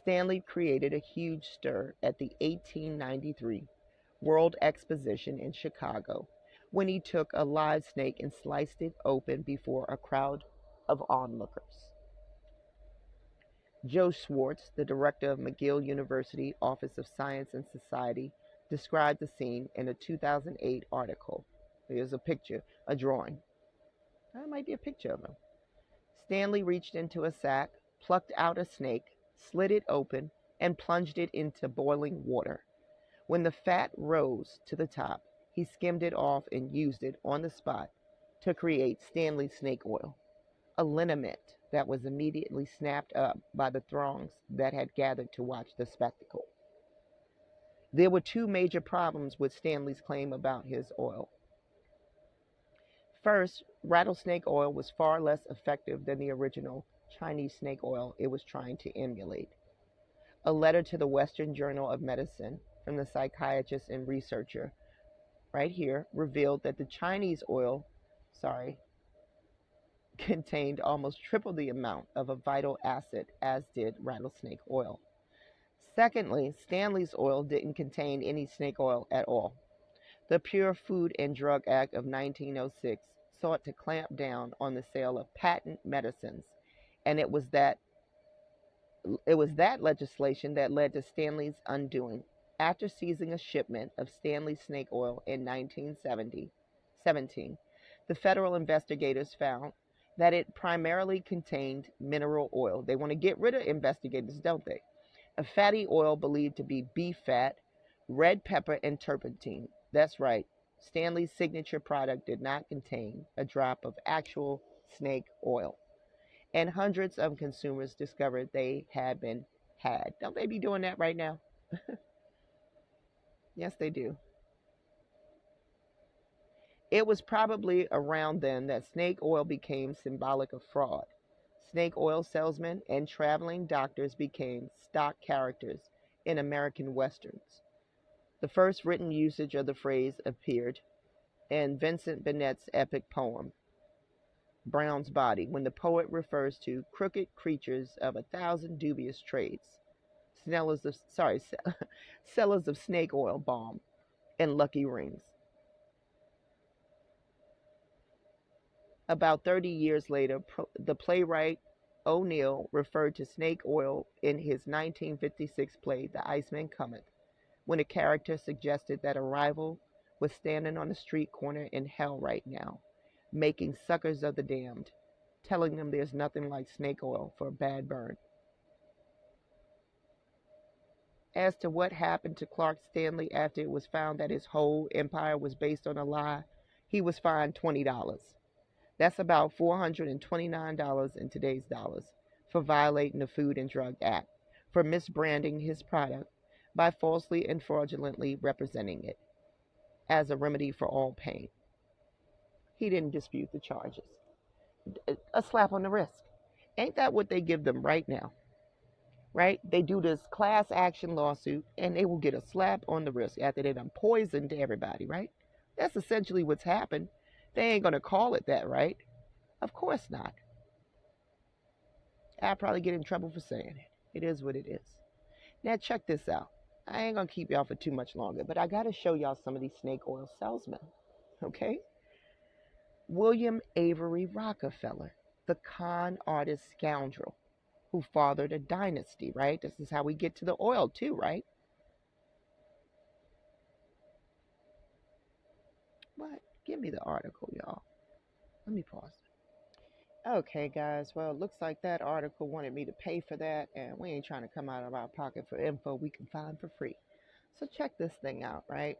A: Stanley created a huge stir at the 1893 World Exposition in Chicago when he took a live snake and sliced it open before a crowd of onlookers. Joe Schwartz, the director of McGill University Office of Science and Society, described the scene in a 2008 article. Here's a picture, a drawing. That might be a picture of him. Stanley reached into a sack, plucked out a snake, slit it open, and plunged it into boiling water. When the fat rose to the top, he skimmed it off and used it on the spot to create Stanley snake oil, a liniment that was immediately snapped up by the throngs that had gathered to watch the spectacle. There were two major problems with Stanley's claim about his oil. First, rattlesnake oil was far less effective than the original Chinese snake oil it was trying to emulate. A letter to the Western Journal of Medicine from the psychiatrist and researcher right here revealed that the Chinese oil, contained almost triple the amount of a vital acid as did rattlesnake oil. Secondly, Stanley's oil didn't contain any snake oil at all. The Pure Food and Drug Act of 1906 sought to clamp down on the sale of patent medicines, and it was that legislation that led to Stanley's undoing. After seizing a shipment of Stanley snake oil in 1917, the federal investigators found that it primarily contained mineral oil. They want to get rid of investigators, don't they? A fatty oil believed to be beef fat, red pepper, and turpentine. That's right. Stanley's signature product did not contain a drop of actual snake oil. And hundreds of consumers discovered they had been had. Don't they be doing that right now? Yes, they do. It was probably around then that snake oil became symbolic of fraud. Snake oil salesmen and traveling doctors became stock characters in American westerns. The first written usage of the phrase appeared in Vincent Bennett's epic poem, Brown's Body, when the poet refers to crooked creatures of a thousand dubious trades, sellers of snake oil balm and lucky rings. About 30 years later, the playwright O'Neill referred to snake oil in his 1956 play, The Iceman Cometh, when a character suggested that a rival was standing on a street corner in hell right now, making suckers of the damned, telling them there's nothing like snake oil for a bad burn. As to what happened to Clark Stanley after it was found that his whole empire was based on a lie, he was fined $20. That's about $429 in today's dollars for violating the Food and Drug Act, for misbranding his product by falsely and fraudulently representing it as a remedy for all pain. He didn't dispute the charges. A slap on the wrist. Ain't that what they give them right now? Right? They do this class action lawsuit and they will get a slap on the wrist after they done poisoned everybody, right? That's essentially what's happened. They ain't going to call it that, right? Of course not. I'll probably get in trouble for saying it. It is what it is. Now, check this out. I ain't going to keep y'all for too much longer, but I got to show y'all some of these snake oil salesmen. Okay? William Avery Rockefeller, the con artist scoundrel who fathered a dynasty, right? This is how we get to the oil, too, right? What? Give me the article, y'all. Let me pause. Okay, guys. Well, it looks like that article wanted me to pay for that, and we ain't trying to come out of our pocket for info we can find for free. So check this thing out, right?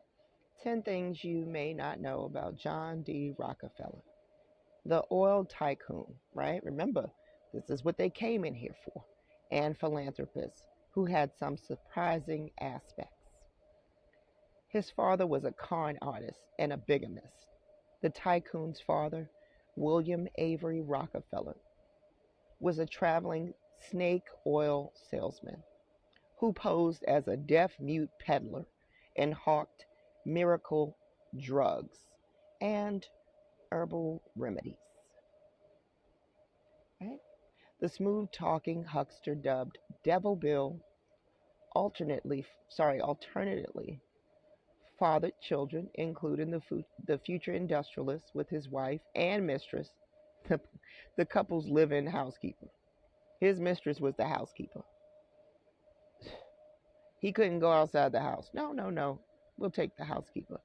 A: 10 things you may not know about John D. Rockefeller, the oil tycoon, right? Remember, this is what they came in here for, and philanthropist who had some surprising aspects. His father was a con artist and a bigamist. The tycoon's father, William Avery Rockefeller, was a traveling snake oil salesman who posed as a deaf mute peddler and hawked miracle drugs and herbal remedies. Right? The smooth talking huckster dubbed Devil Bill alternately fathered children, including the future industrialist with his wife and mistress, the, the couple's live-in housekeeper. His mistress was the housekeeper. He couldn't go outside the house. No, no, no. We'll take the housekeeper.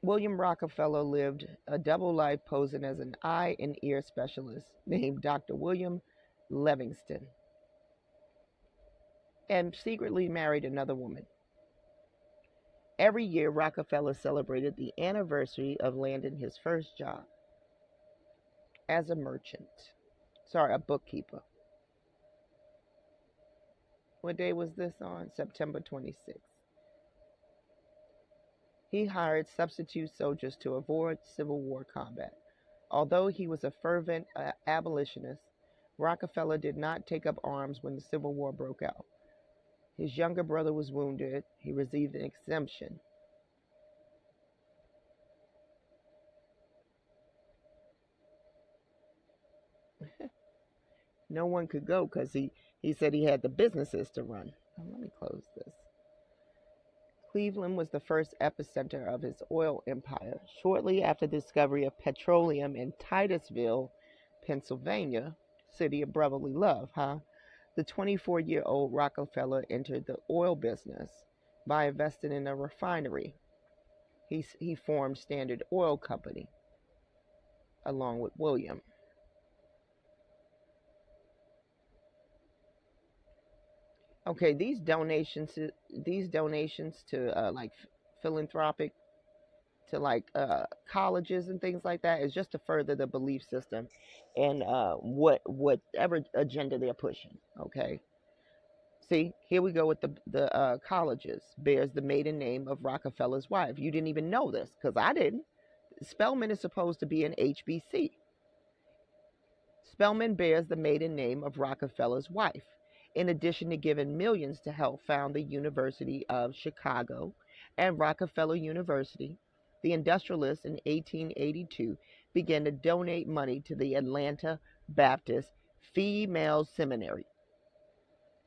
A: William Rockefeller lived a double life posing as an eye and ear specialist named Dr. William Livingston and secretly married another woman. Every year, Rockefeller celebrated the anniversary of landing his first job as a merchant. Sorry, a bookkeeper. What day was this on? September 26th. He hired substitute soldiers to avoid Civil War combat. Although he was a fervent abolitionist, Rockefeller did not take up arms when the Civil War broke out. His younger brother was wounded. He received an exemption. No one could go because he said he had the businesses to run. Oh, let me close this. Cleveland was the first epicenter of his oil empire. Shortly after the discovery of petroleum in Titusville, Pennsylvania, city of brotherly love, huh? The 24-year-old Rockefeller entered the oil business by investing in a refinery. He formed Standard Oil Company along with William. Okay, these donations to like philanthropic to like colleges and things like that is just to further the belief system and whatever agenda they're pushing. Okay. See, here we go with the colleges. Bears the maiden name of Rockefeller's wife. You didn't even know this because I didn't. Spelman is supposed to be an HBC. Spelman bears the maiden name of Rockefeller's wife. In addition to giving millions to help found the University of Chicago and Rockefeller University, the industrialist in 1882 began to donate money to the Atlanta Baptist Female Seminary.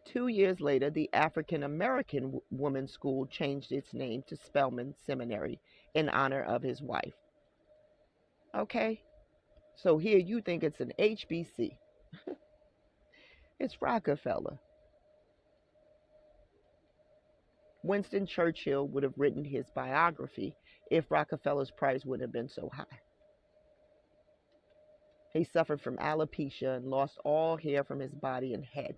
A: 2 years later, the African American Women's School changed its name to Spelman Seminary in honor of his wife. Okay, so here you think it's an HBC. It's Rockefeller. Winston Churchill would have written his biography if Rockefeller's price wouldn't have been so high. He suffered from alopecia and lost all hair from his body and head.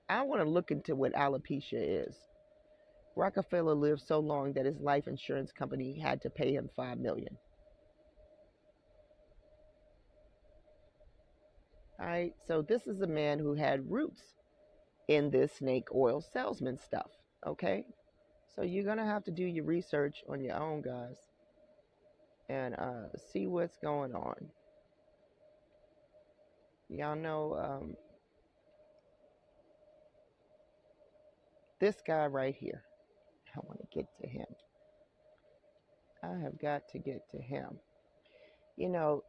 A: I want to look into what alopecia is. Rockefeller lived so long that his life insurance company had to pay him $5 million. All right, so this is a man who had roots in this snake oil salesman stuff. Okay, so you're gonna have to do your research on your own, guys, and see what's going on. Y'all know this guy right here. I want to get to him. I have got to get to him. You know,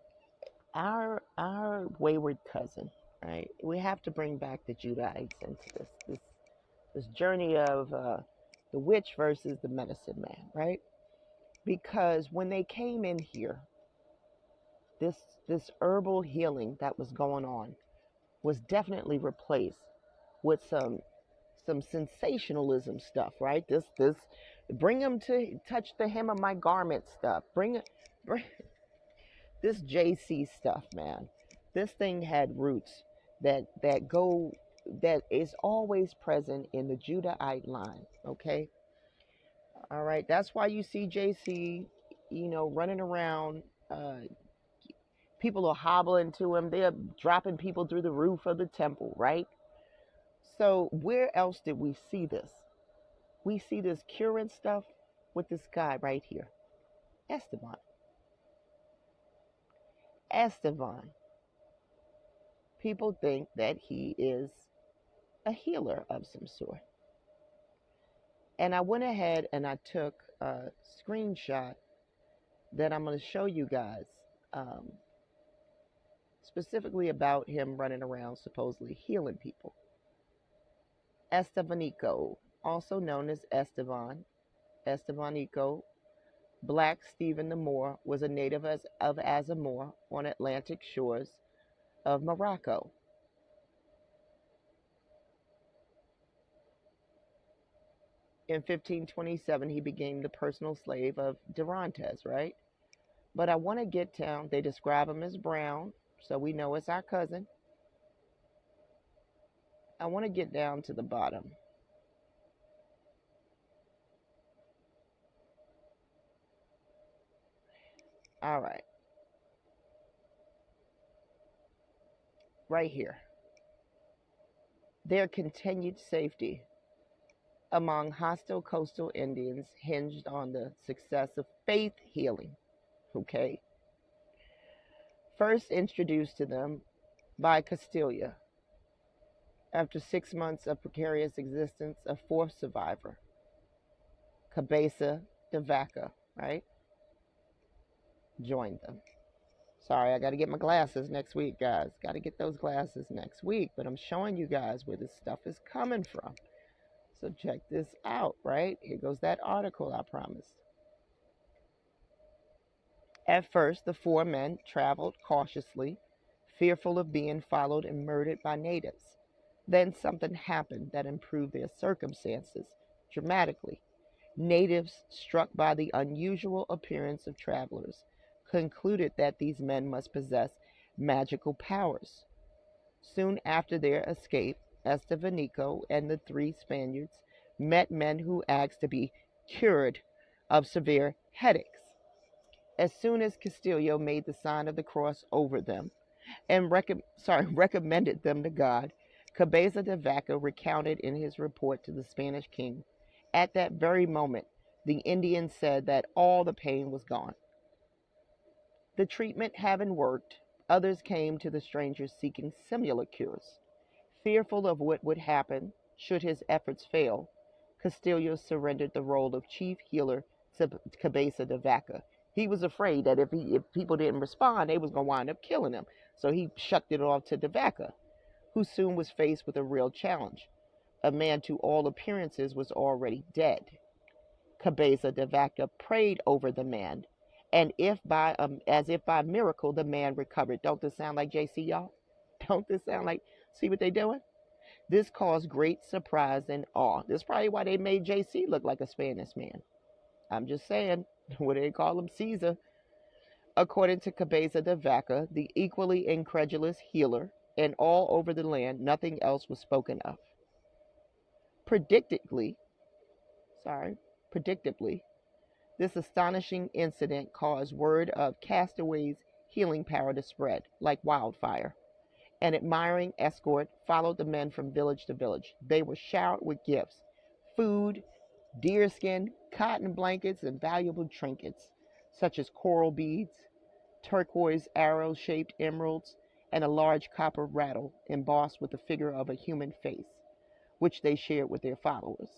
A: our wayward cousin, right? We have to bring back the Judahites into this journey of the witch versus the medicine man, right? Because when they came in here, this herbal healing that was going on was definitely replaced with some sensationalism stuff, right? This bring them to touch the hem of my garment stuff. Bring this JC stuff, man. This thing had roots that is always present in the Judahite line, okay? All right, that's why you see JC, running around. People are hobbling to him. They're dropping people through the roof of the temple, right? So where else did we see this? We see this curing stuff with this guy right here, Esteban. Esteban. People think that he is a healer of some sort. And I went ahead and I took a screenshot that I'm going to show you guys, specifically about him running around supposedly healing people. Estevanico, also known as Esteban, Estevanico, Black Stephen the Moor, was a native of Azamor on Atlantic shores of Morocco. In 1527, he became the personal slave of Durantes, right? But I want to get down. They describe him as brown, so we know it's our cousin. I want to get down to the bottom. All right. Right here. Their continued safety among hostile coastal Indians hinged on the success of faith healing. Okay. First introduced to them by Castilla. After 6 months of precarious existence, a fourth survivor, Cabeza de Vaca, right, joined them. Sorry, I got to get my glasses next week, guys. Got to get those glasses next week. But I'm showing you guys where this stuff is coming from. So check this out, right? Here goes that article I promised. At first, the four men traveled cautiously, fearful of being followed and murdered by natives. Then something happened that improved their circumstances dramatically. Natives, struck by the unusual appearance of travelers, concluded that these men must possess magical powers. Soon after their escape, Estevanico and the three Spaniards met men who asked to be cured of severe headaches. As soon as Castillo made the sign of the cross over them and recommended them to God, Cabeza de Vaca recounted in his report to the Spanish king, at that very moment, the Indians said that all the pain was gone. The treatment having worked, others came to the stranger seeking similar cures. Fearful of what would happen should his efforts fail, Castillo surrendered the role of chief healer to Cabeza de Vaca. He was afraid that if people didn't respond, they was going to wind up killing him. So he shucked it off to de Vaca, who soon was faced with a real challenge. A man to all appearances was already dead. Cabeza de Vaca prayed over the man, and as if by miracle, the man recovered. Don't this sound like JC, y'all? Don't this sound like, see what they doing? This caused great surprise and awe. This is probably why they made JC look like a Spanish man. I'm just saying, what do they call him? Caesar. According to Cabeza de Vaca, the equally incredulous healer, and all over the land, nothing else was spoken of. Predictably, sorry, predictably, this astonishing incident caused word of Castaway's healing power to spread like wildfire. An admiring escort followed the men from village to village. They were showered with gifts: food, deerskin, cotton blankets, and valuable trinkets, such as coral beads, turquoise arrow-shaped emeralds, and a large copper rattle embossed with the figure of a human face, which they shared with their followers.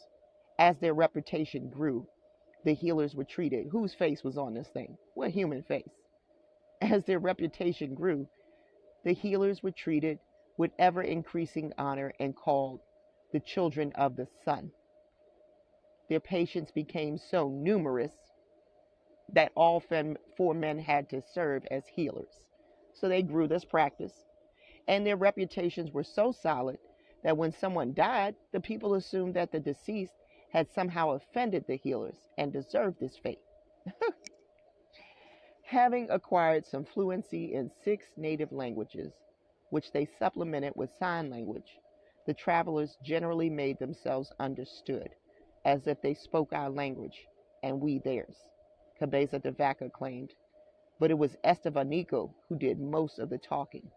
A: As their reputation grew, the healers were treated. Whose face was on this thing? What human face? As their reputation grew, the healers were treated with ever increasing honor and called the children of the sun. Their patients became so numerous that all four men had to serve as healers. So they grew this practice, and their reputations were so solid that when someone died, the people assumed that the deceased had somehow offended the healers and deserved this fate. Having acquired some fluency in 6 native languages, which they supplemented with sign language, the travelers generally made themselves understood, as if they spoke our language and we theirs, Cabeza de Vaca claimed. But it was Estevanico who did most of the talking,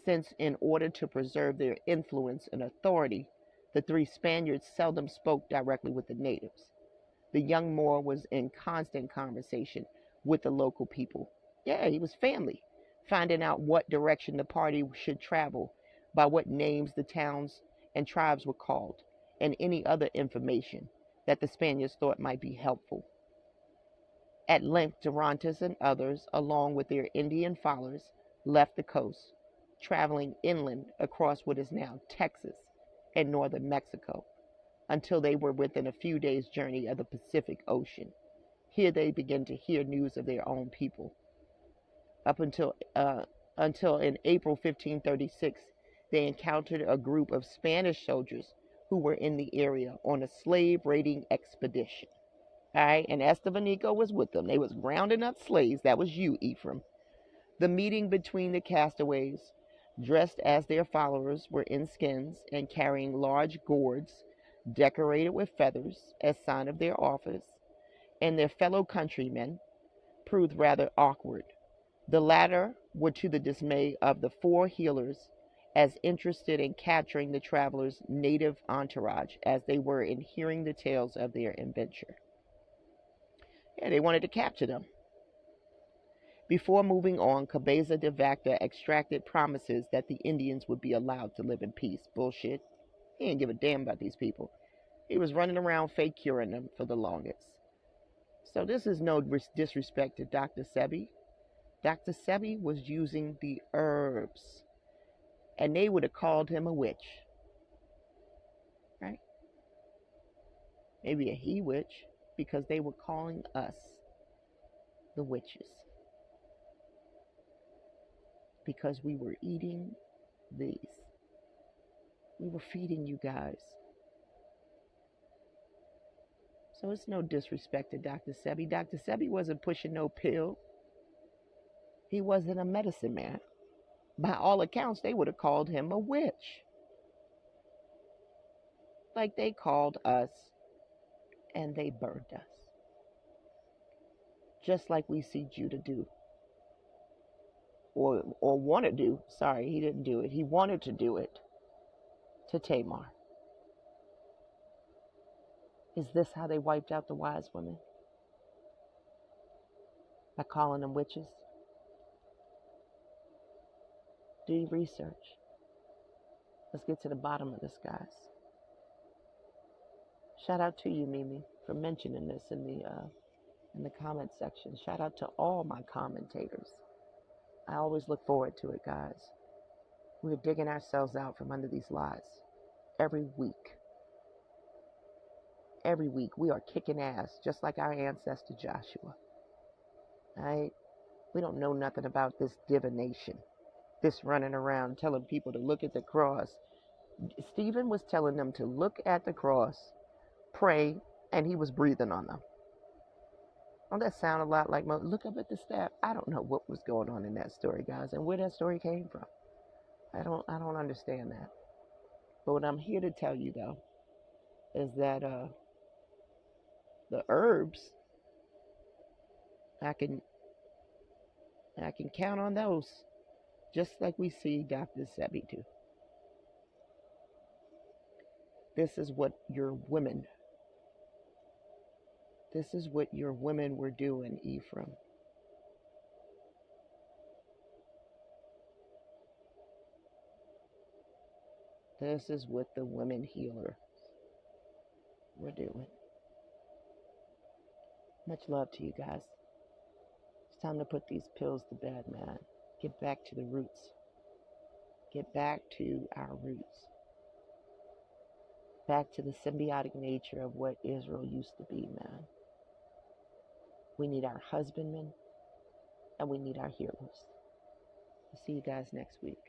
A: since in order to preserve their influence and authority, the 3 Spaniards seldom spoke directly with the natives. The young Moor was in constant conversation with the local people. Yeah, he was family, finding out what direction the party should travel, by what names the towns and tribes were called, and any other information that the Spaniards thought might be helpful. At length, Durantes and others, along with their Indian followers, left the coast, traveling inland across what is now Texas and northern Mexico, until they were within a few days' journey of the Pacific Ocean. Here they began to hear news of their own people. Up until in April 1536, they encountered a group of Spanish soldiers who were in the area on a slave raiding expedition. All right, and Estevanico was with them. They was rounding up slaves. That was you, Ephraim. The meeting between the castaways, dressed as their followers, were in skins and carrying large gourds decorated with feathers as sign of their office, and their fellow countrymen, proved rather awkward. The latter were to the dismay of the 4 healers as interested in capturing the travelers' native entourage as they were in hearing the tales of their adventure. Yeah, they wanted to capture them. Before moving on, Cabeza de Vaca extracted promises that the Indians would be allowed to live in peace. Bullshit. He didn't give a damn about these people. He was running around fake curing them for the longest. So this is no disrespect to Dr. Sebi. Dr. Sebi was using the herbs, and they would have called him a witch. Right? Maybe a he witch, because they were calling us the witches. Because we were eating these. We were feeding you guys. So it's no disrespect to Dr. Sebi. Dr. Sebi wasn't pushing no pill. He wasn't a medicine man. By all accounts, they would have called him a witch. Like they called us and they burned us. just like we see Judah do, or want to do. Sorry, he didn't do it. He wanted to do it to Tamar. Is this how they wiped out the wise women? By calling them witches? Do your research. Let's get to the bottom of this, guys. Shout out to you, Mimi, for mentioning this in the comment section. Shout out to all my commentators. I always look forward to it, guys. We're digging ourselves out from under these lies every week. Every week we are kicking ass, just like our ancestor Joshua. Right? We don't know nothing about this divination, this running around telling people to look at the cross. Stephen was telling them to look at the cross, pray, and he was breathing on them. Don't that sound a lot like look up at the staff? I don't know what was going on in that story, guys, and where that story came from. I don't understand that. But what I'm here to tell you though is that the herbs, I can count on those, just like we see Dr. Sebi do. This is what your women were doing, Ephraim. This is what the women healer were doing. Much love to you guys. It's time to put these pills to bed, man. Get back to the roots. Get back to our roots. Back to the symbiotic nature of what Israel used to be, man. We need our husbandmen and we need our healers. I'll see you guys next week.